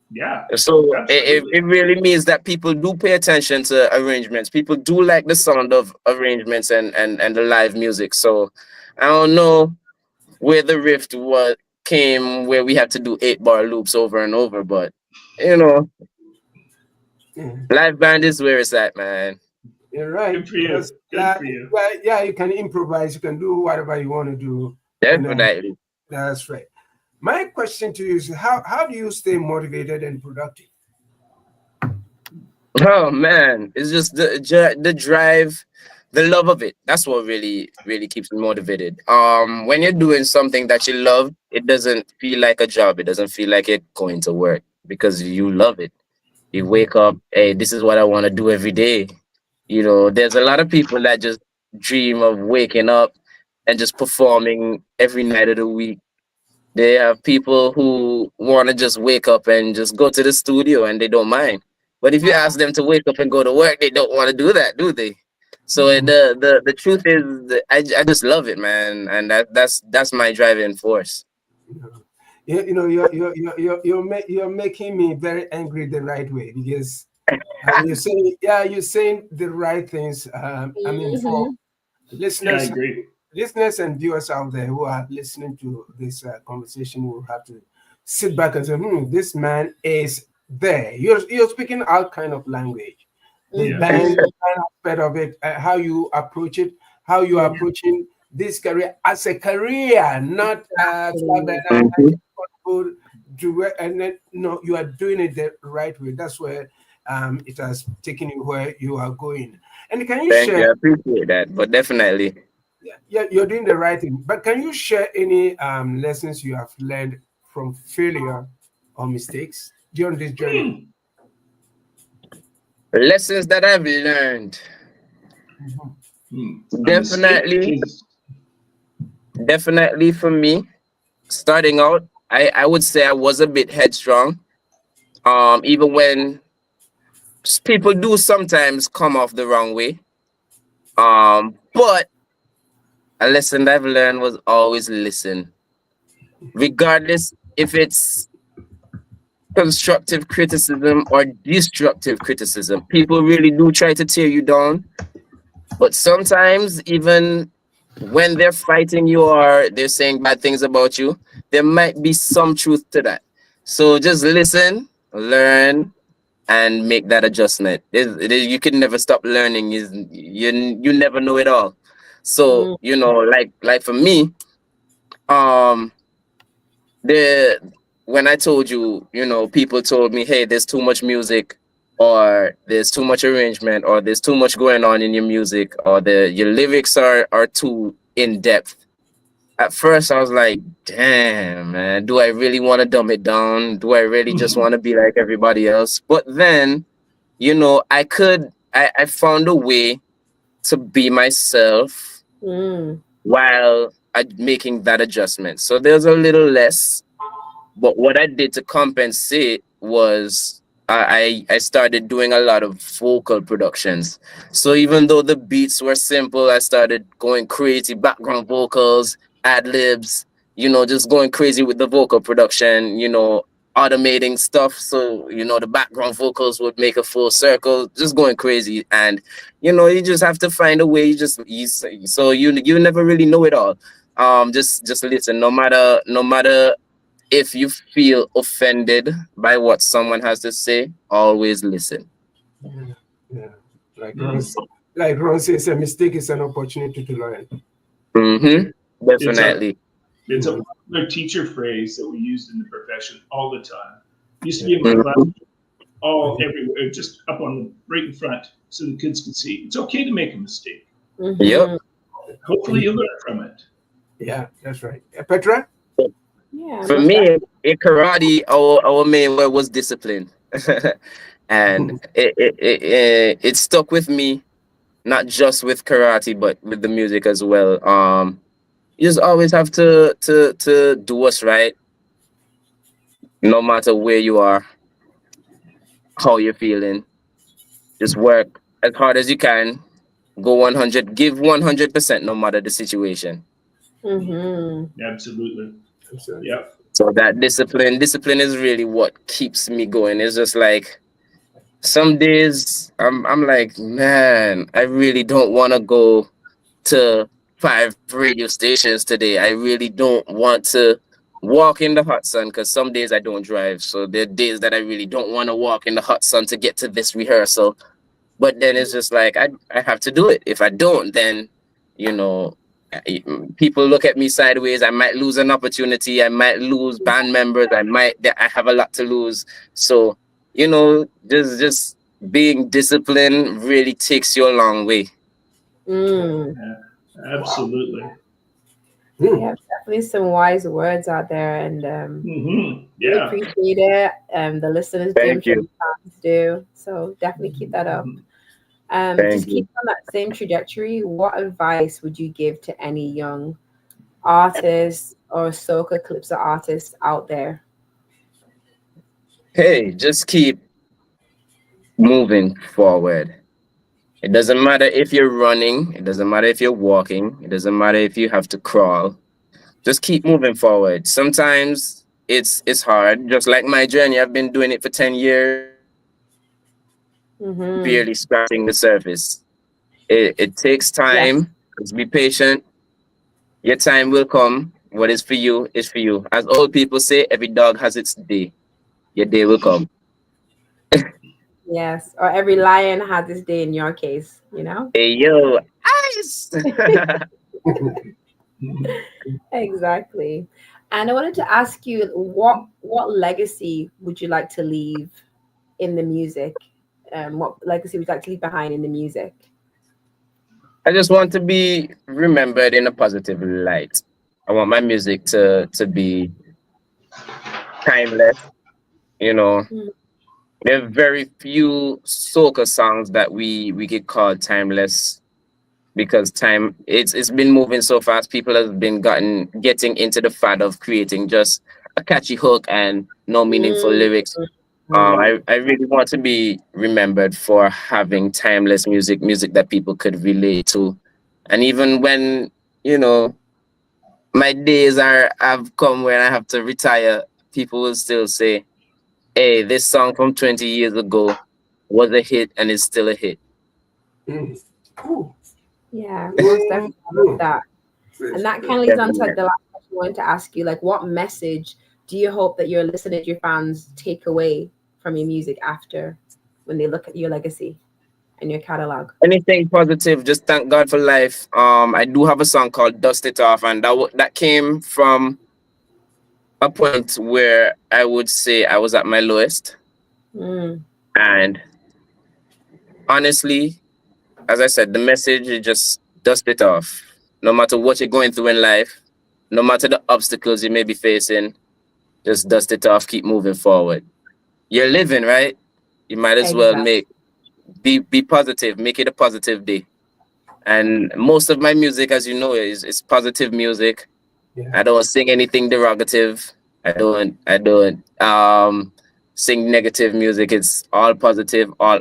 Yeah. So it really means that people do pay attention to arrangements. People do like the sound of arrangements and the live music. So I don't know where the rift came, where we had to do 8-bar loops over and over, but you know, live band is where it's at, man. You're right. Good for you. Because, Good for you. well, yeah, you can improvise. You can do whatever you want to do. Definitely. That's right. My question to you is, how do you stay motivated and productive? Oh man, it's just the drive, the love of it. That's what really keeps me motivated. When you're doing something that you love, it doesn't feel like a job. It doesn't feel like you're going to work because you love it. You wake up, hey, this is what I want to do every day. You know, there's a lot of people that just dream of waking up and just performing every night of the week. They have people who want to just wake up and just go to the studio and they don't mind. But if you ask them to wake up and go to work, they don't want to do that, do they? So the truth is, that I just love it, man, and that's my driving force. You're making me very angry the right way, because you're saying the right things. I mean, for listeners, I agree. Listeners and viewers out there who are listening to this conversation will have to sit back and say, this man is there. You're speaking our kind of language. The band, the kind aspect of it, how you approach it, how you are approaching this career as a career, not and then no, you are doing it the right way. That's where it has taken you where you are going. And can you Thank share? you, I appreciate that, but definitely. Yeah, you're doing the right thing. But can you share any lessons you have learned from failure or mistakes during this journey? Lessons that I've learned. Definitely for me, starting out, I would say I was a bit headstrong. Even when people do sometimes come off the wrong way. But a lesson that I've learned was always listen. Regardless if it's constructive criticism or destructive criticism, people really do try to tear you down. But sometimes, even when they're fighting you or they're saying bad things about you, there might be some truth to that. So just listen, learn, and make that adjustment. You can never stop learning. You never know it all. So like for me, when I told you, people told me, hey, there's too much music, or there's too much arrangement, or there's too much going on in your music, or your lyrics are too in depth. At first, I was like, damn, man, do I really want to dumb it down? Do I really just want to be like everybody else? But then, I found a way to be myself while making that adjustment. So there's a little less. But what I did to compensate was I started doing a lot of vocal productions. So even though the beats were simple, I started going crazy, background vocals, ad-libs, just going crazy with the vocal production, automating stuff. So, the background vocals would make a full circle, just going crazy. And, you just have to find a way. So you never really know it all. Just listen, no matter if you feel offended by what someone has to say, always listen. Yeah. Like Ron says, a mistake is an opportunity to learn. Definitely. It's a popular teacher phrase that we used in the profession all the time. Used to be in my class, everywhere, just up on right in front, so the kids could see. It's okay to make a mistake. Yep. Hopefully you learn from it. Yeah, that's right. Petraa? Yeah. For me, in karate, our main word was discipline, and it stuck with me, not just with karate, but with the music as well. You just always have to do what's right, no matter where you are, how you're feeling. Just work as hard as you can. Go 100, give 100%, no matter the situation. Absolutely. Yeah. So that discipline is really what keeps me going. It's just like some days I'm like, man, I really don't want to go to 5 radio stations today. I really don't want to walk in the hot sun, because some days I don't drive. So there are days that I really don't want to walk in the hot sun to get to this rehearsal. But then it's just like I have to do it. If I don't, then you know, people look at me sideways. I might lose an opportunity. I might lose band members. I have a lot to lose. So you know, just being disciplined really takes you a long way. Mm. Yeah, absolutely. Yeah, definitely some wise words out there, and we Yeah. appreciate it. The listeners do, I'm Thank sure you. the fans do. So definitely keep that up. Thank Just you. keep on that same trajectory. What advice would you give to any young artists or soca calypso artists out there? Hey, just keep moving forward. It doesn't matter if you're running, it doesn't matter if you're walking, it doesn't matter if you have to crawl. Just keep moving forward. Sometimes it's hard. Just like my journey, I've been doing it for 10 years. Mm-hmm. Barely scratching the surface. It takes Yes. time. Just be patient. Your time will come. What is for you is for you. As old people say, every dog has its day. Your day will come. Yes. Or every lion has its day in your case, you know? Hey yo, ice. Exactly. And I wanted to ask you, what legacy would you like to leave in the music? What legacy would you like to leave behind in the music? I just want to be remembered in a positive light. I want my music to be timeless. You know, Mm. there are very few soca songs that we could call timeless because time it's been moving so fast. People have been getting into the fad of creating just a catchy hook and no meaningful Mm. lyrics. Mm. I really want to be remembered for having timeless music, music that people could relate to. And even when, you know, my days have come when I have to retire, people will still say, hey, this song from 20 years ago was a hit and is still a hit. Cool. Yeah, most definitely I love that. And that kind of leads on to like Definitely. the last question I wanted to ask you. Like, what message do you hope that your listeners, your fans take away from your music after when they look at your legacy and your catalog? Anything positive, just thank God for life. I do have a song called Dust It Off, and that came from a point where I would say I was at my lowest. Mm. And honestly, as I said, the message is just dust it off. No matter what you're going through in life, no matter the obstacles you may be facing, just dust it off, keep moving forward. You're living, right? You might as well Exactly. be positive, make it a positive day. And most of my music, as you know, is positive music. Yeah. I don't sing anything derogative. I don't sing negative music. It's all positive, all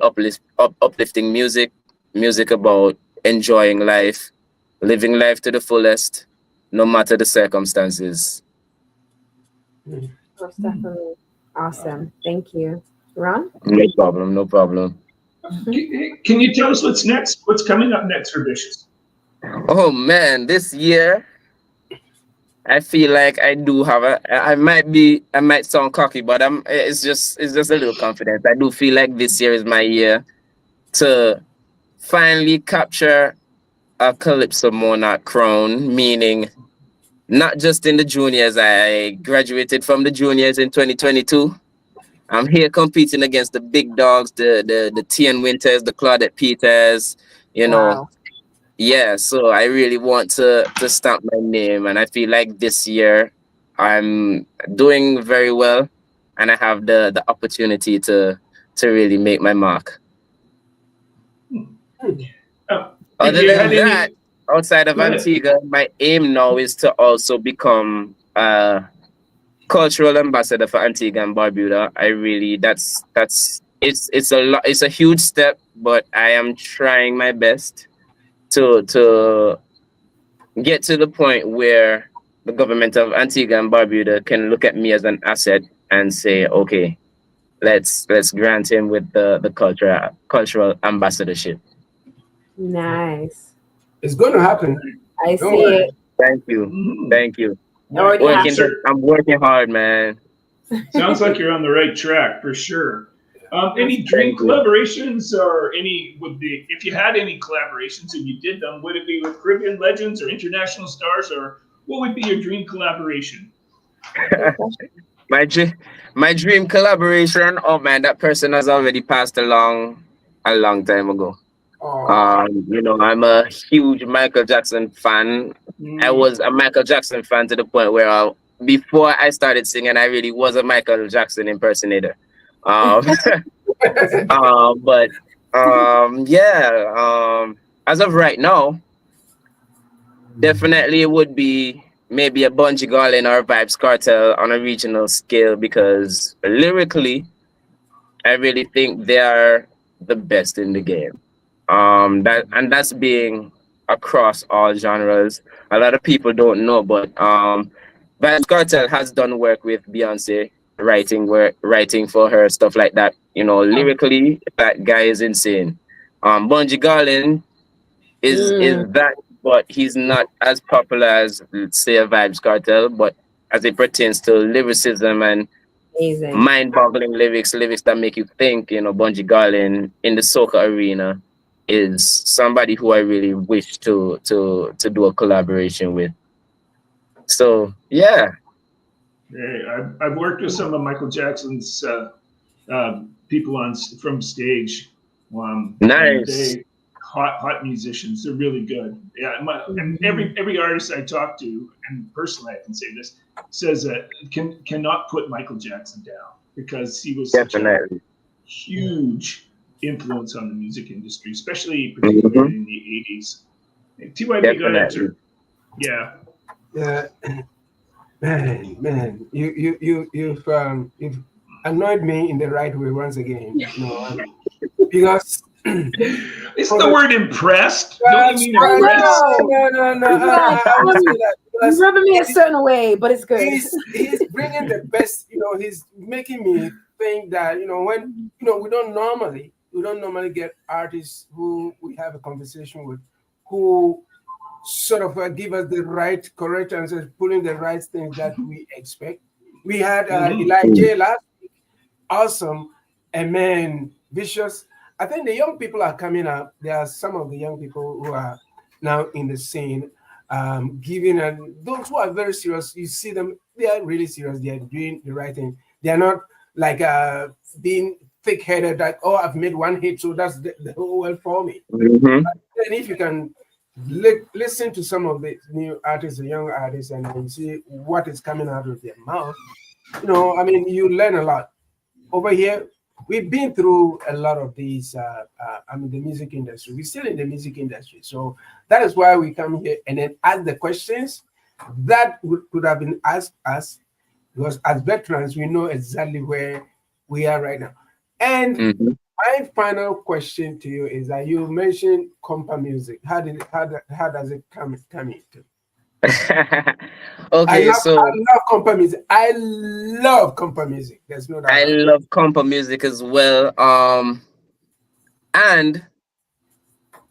uplifting music, music about enjoying life, living life to the fullest, no matter the circumstances. Most definitely. Awesome. Thank you. Ron? No problem, no problem. Can you tell us what's next? What's coming up next for Vicious? Oh man, this year I feel like I do have I might sound cocky, but it's just a little confidence. I do feel like this year is my year to finally capture a Calypso Monarch crown, meaning not just in the juniors. I graduated from the juniors in 2022. I'm here competing against the big dogs, the Tian Winters, the Claudette Peters, you know. Wow. Yeah, so I really want to stamp my name, and I feel like this year I'm doing very well, and I have the opportunity to really make my mark. Have Other you had than any? that, outside of Go ahead. Antigua, my aim now is to also become a cultural ambassador for Antigua and Barbuda. I really it's a lot. It's a huge step, but I am trying my best to get to the point where the government of Antigua and Barbuda can look at me as an asset and say, okay, let's grant him with the cultural ambassadorship. Nice. It's going to happen. I Don't see worry. it. Thank you. Mhm. Thank you. Already Nice. happened. I'm working hard, man. Sounds like you're on the right track for sure. Any dream collaborations or any if you had any collaborations and you did them, would it be with Caribbean legends or international stars, or what would be your dream collaboration? my dream collaboration. Oh man, that person has already passed along a long time ago. Oh, I'm a huge Michael Jackson fan. I was a Michael Jackson fan to the point where before I started singing, I really was a Michael Jackson impersonator. Um, but yeah. As of right now, definitely it would be maybe a Bungie Garlin or Vibes Cartel on a regional scale, because lyrically, I really think they are the best in the game. That's being across all genres. A lot of people don't know, but Vibes Cartel has done work with Beyonce, writing for her, stuff like that. Lyrically, that guy is insane. Bungie Garlin is that, but he's not as popular as, let's say, a Vibes Cartel. But as it pertains to lyricism and Amazing. mind-boggling lyrics that make you think, Bungie Garlin in the soca arena is somebody who I really wish to do a collaboration with. So yeah. Hey, I've worked with some of Michael Jackson's people from stage. Nice. Hot musicians. They're really good. Yeah, and every artist I talk to, and personally I can say this, says that cannot put Michael Jackson down, because he was such a huge influence on the music industry, particularly in the 80s. TyB, go ahead, sir. Yeah. Yeah. Man, you've annoyed me in the right way once again. Because isn't the word impressed? Don't you mean impressed? No. He's rubbing me a certain way, but it's good. He's bringing the best. He's making me think that when we don't normally get artists who we have a conversation with, who sort of give us the correct answers, pulling the right things that we expect. We had Elijah last week, awesome, and man, Vicious. I think the young people are coming up. There are some of the young people who are now in the scene, giving, and those who are very serious, you see them, they are really serious. They are doing the right thing. They are not like being thick-headed, like, oh, I've made one hit, so that's the whole world for me. And if you can listen to some of the new artists, the young artists, and you see what is coming out of their mouth, you learn a lot. Over here, we've been through a lot of these, the music industry. We're still in the music industry. So that is why we come here and then ask the questions that could have been asked us, because as veterans, we know exactly where we are right now. And my final question to you is that you mentioned Kompa music. How does it come into? Okay, I love Kompa music. I love Kompa music. There's no doubt. I love Kompa music as well. And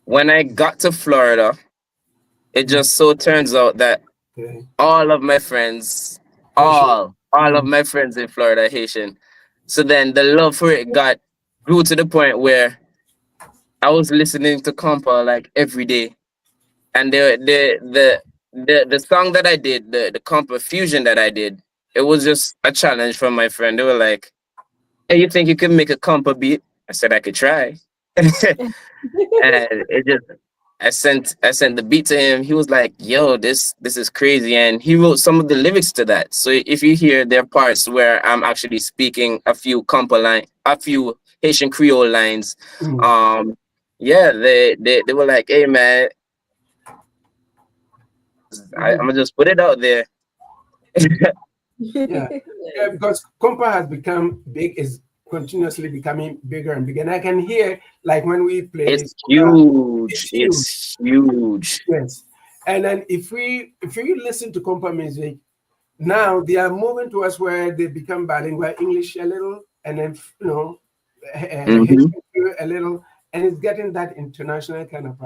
when I got to Florida, it just so turns out that all of my friends, all of my friends in Florida are Haitian. So then the love for it grew to the point where I was listening to Kompa like every day. And the song that I did, the Kompa fusion that I did, it was just a challenge from my friend. They were like, "Hey, you think you can make a Kompa beat?" I said I could try. And I sent the beat to him. He was like, "Yo, this is crazy," and he wrote some of the lyrics to that. So if you hear, there are parts where I'm actually speaking a few Haitian Creole lines. Yeah, they were like, "Hey, man, I'm gonna just put it out there." yeah, because Kompa has become big, is continuously becoming bigger and bigger. And I can hear, like, when we play, it's huge. It's huge. Yes. And then if we listen to Kompa music, now they are moving to us where they become bilingual, English a little, and then a little, and it's getting that international kind of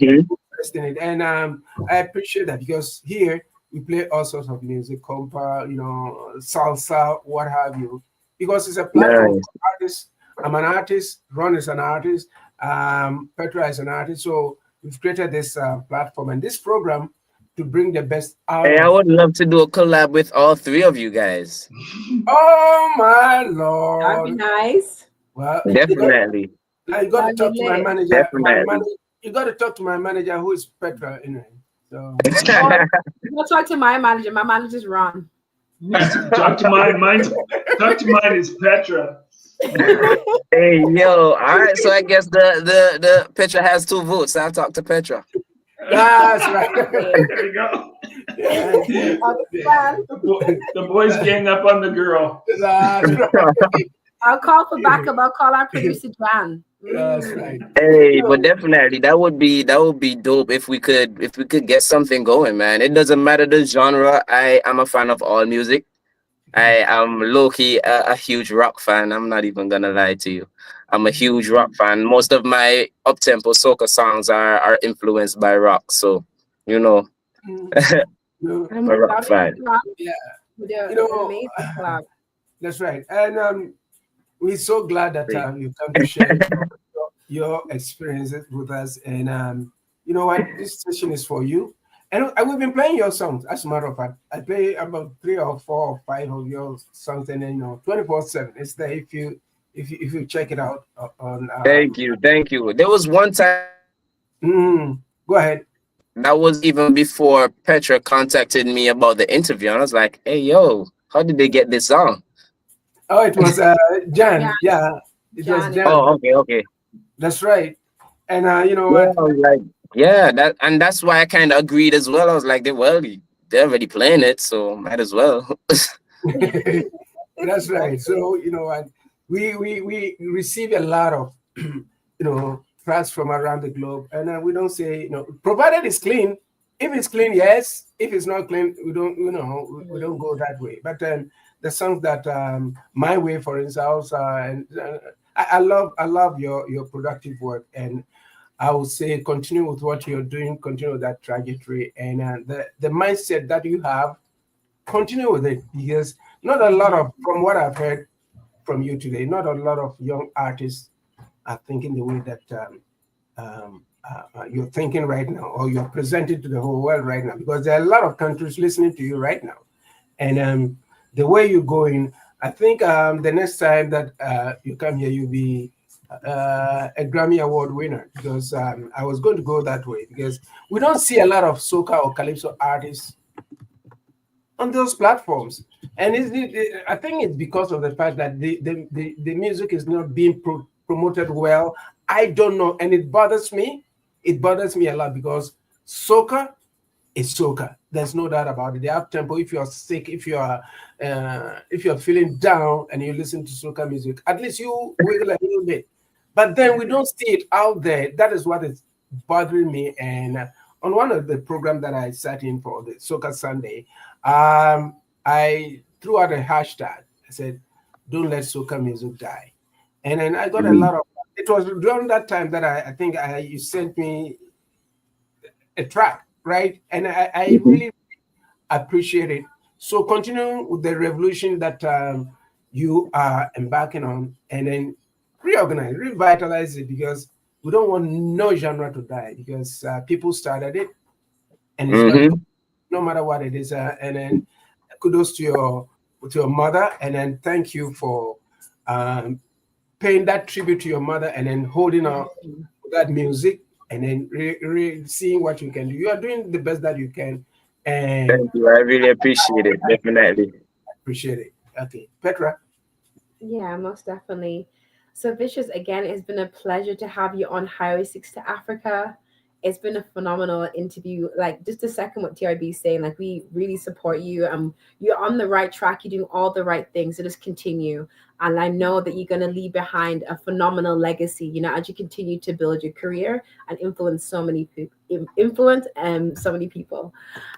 interest in it. And I appreciate that, because here we play all sorts of music, Kompa, salsa, what have you. because it's a platform Nice. for artists. I'm an artist. Ron is an artist. Petraa is an artist. So we've created this platform and this program to bring the best out Hey, I of. would love to do a collab with all three of you guys. Oh my That'd be Lord! nice. Well, Definitely. now you got to That'd talk be to my lit. manager. Definitely. You got to talk to my manager, who is Petraa. You know. So Or go talk to my manager. My manager's Ron. Talk to mine. Talk to mine is Petraa. Hey, yo. All right. So I guess the Petraa has 2 votes. I'll talk to Petraa. that's right. There you go. Yeah. The boys gang up on the girl. That's right. I'll call for backup. I'll call our producer Jan. That's right. Hey, but definitely that would be dope if we could get something going, man. It doesn't matter the genre. I am a fan of all music. I am low-key a huge rock fan. I'm not even gonna lie to you. I'm a huge rock fan. Most of my up-tempo soca songs are influenced by rock. So, you know, No, I'm a rock fan. yeah, With an you know, amazing collab. that's right. And we're so glad that you come to share your experiences with us. And you know what? This session is for you. And we've been playing your songs. As a matter of fact, I play about 3 or 4 or 5 of your songs, and then 24/7. It's there if you check it out on. Thank you. There was one time Go ahead. that was even before Petraa contacted me about the interview. And I was like, hey, yo, how did they get this song? Oh, it was Jan. Jan. Yeah, it was Jan. Jan. Oh, okay. That's right. And you know Yeah, what? I was like, yeah, that's why I kind of agreed as well. I was like, they're already playing it, so might as well. That's right. So you know what? We receive a lot of tracks from around the globe, and we don't say provided it's clean. If it's clean, yes. If it's not clean, we don't go that way. But the songs that My Way, for instance, and I love your productive work, and I would say continue with what you're doing, continue with that trajectory, and the mindset that you have, continue with it, because not a lot of, from what I've heard from you today, not a lot of young artists are thinking the way that you're thinking right now, or you're presented to the whole world right now, because there are a lot of countries listening to you right now. And the way you're going, I think the next time that you come here, you'll be a Grammy Award winner, because I was going to go that way, because we don't see a lot of soca or calypso artists on those platforms. And I think it's because of the fact that the music is not being promoted well. I don't know, and it bothers me. It bothers me a lot, because soca is soca. There's no doubt about it. The up tempo. If you're sick, if you're feeling down, and you listen to soca music, at least you wiggle a little bit. But then we don't see it out there. That is what is bothering me. And on one of the programs that I sat in for, the Soca Sunday, I threw out a hashtag. I said, "Don't let soca music die." And then I got a lot of. It was during that time that I think you sent me a track, right? And I really appreciate it. So continue with the revolution that you are embarking on, and then reorganize, revitalize it, because we don't want no genre to die, because people started it, and it's going, no matter what it is. And then kudos to your mother, and then thank you for paying that tribute to your mother, and then holding on that music, and then seeing what you can do. You are doing the best that you can. And Thank you. I really appreciate it. Definitely. Appreciate it. Okay, Petraa. Yeah, most definitely. So Vicous, again, it's been a pleasure to have you on Highway 6 to Africa. It's been a phenomenal interview. Like, just a second what TyB is saying, like, we really support you. You're on the right track. You're doing all the right things. So just continue. And I know that you're going to leave behind a phenomenal legacy, as you continue to build your career and influence so many people.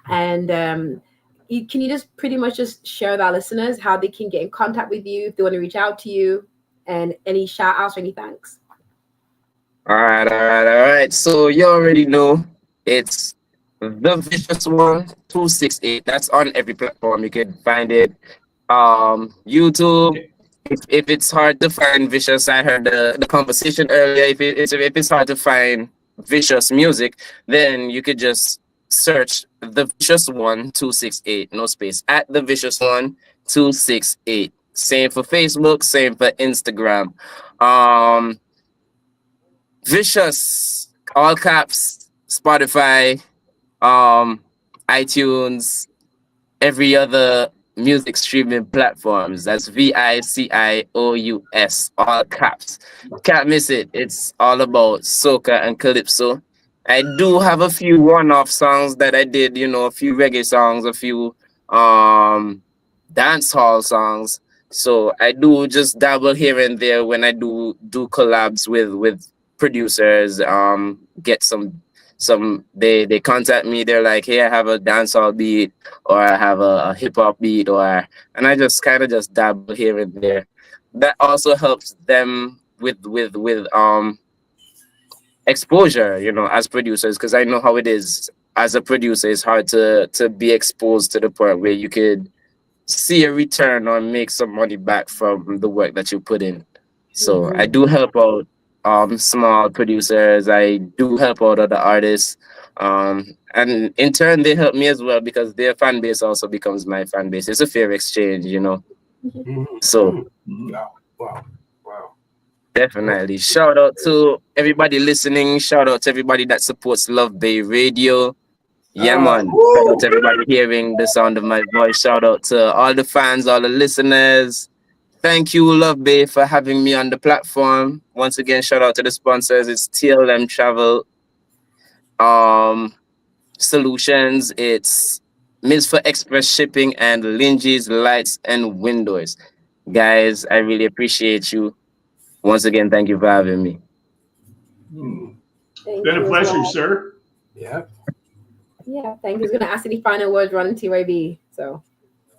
And can you just pretty much just share with our listeners how they can get in contact with you, if they want to reach out to you, and any shout outs or any thanks? All right. So you already know it's the Vicous One 268. That's on every platform. You can find it. YouTube, if it's hard to find Vicious, I heard the conversation earlier. If it's hard to find Vicious music, then you could just search the Vicious 1268, no space, at the Vicious 1268. Same for Facebook, same for Instagram. Vicious, all caps, Spotify, iTunes, every other music streaming platforms. That's VICIOUS, all caps. Can't miss it. It's all about soca and calypso. I do have a few one-off songs that I did, a few reggae songs, a few dance hall songs. So I do just dabble here and there when I do collabs with producers. Get some they contact me. They're like, hey, I have a dancehall beat, or I have a hip hop beat, and I just kind of just dabble here and there. That also helps them with exposure, as producers, because I know how it is as a producer. It's hard to be exposed to the point where you could see a return or make some money back from the work that you put in. So I do help out small producers. I do help out other artists, and in turn they help me as well, because their fan base also becomes my fan base. It's a fair exchange, So wow. Definitely. Shout out to everybody listening. Shout out to everybody that supports Love Bay Radio. Yeah, man. Shout out to everybody hearing the sound of my voice. Shout out to all the fans, all the listeners. Thank you, Love Bay, for having me on the platform. Once again, shout out to the sponsors. It's TLM Travel Solutions. It's Mills for Express Shipping and Linji's Lights and Windows. Guys, I really appreciate you. Once again, thank you for having me. Been a pleasure, sir. Yeah. Yeah, thank you. I was going to ask any final words, Ron and TyB. So.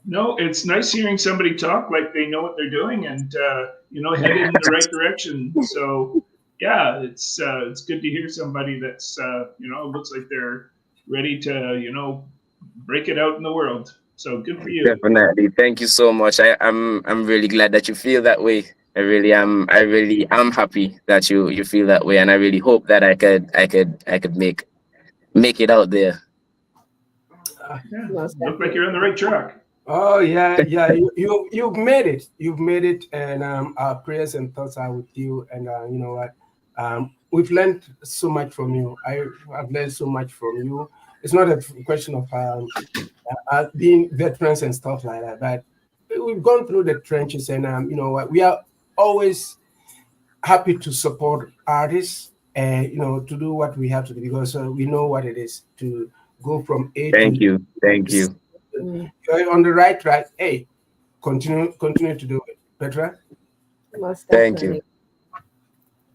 No, it's nice hearing somebody talk like they know what they're doing and headed in the right direction. So yeah, it's good to hear somebody that's looks like they're ready to break it out in the world. So good for you. Definitely. Thank you so much. I'm really glad that you feel that way. I really am happy that you feel that way, and I really hope that I could make it out there. Yeah, look like you're on the right track. Oh yeah. You've made it. You've made it, and our prayers and thoughts are with you. And you know what? We've learned so much from you. I've learned so much from you. It's not a question of being veterans and stuff like that, but we've gone through the trenches, and you know what? We are always happy to support artists and to do what we have to do, because we know what it is to go from A Thank to you. You're on the right track. Hey, continue to do it, Petraa. Thank you.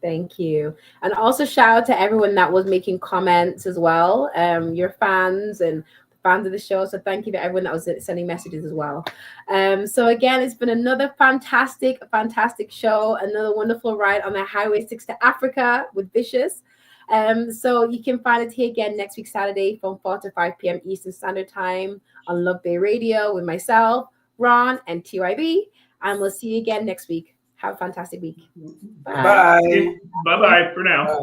Thank you. And also shout out to everyone that was making comments as well. Your fans and fans of the show. So thank you to everyone that was sending messages as well. So again, it's been another fantastic show, another wonderful ride on the Highway 6 to Africa with Vicious. So you can find it here again next week, Saturday from 4 to 5 p.m. Eastern Standard Time on Love Bay Radio with myself, Ron, and TyB. And we'll see you again next week. Have a fantastic week. Bye. Bye-bye for now.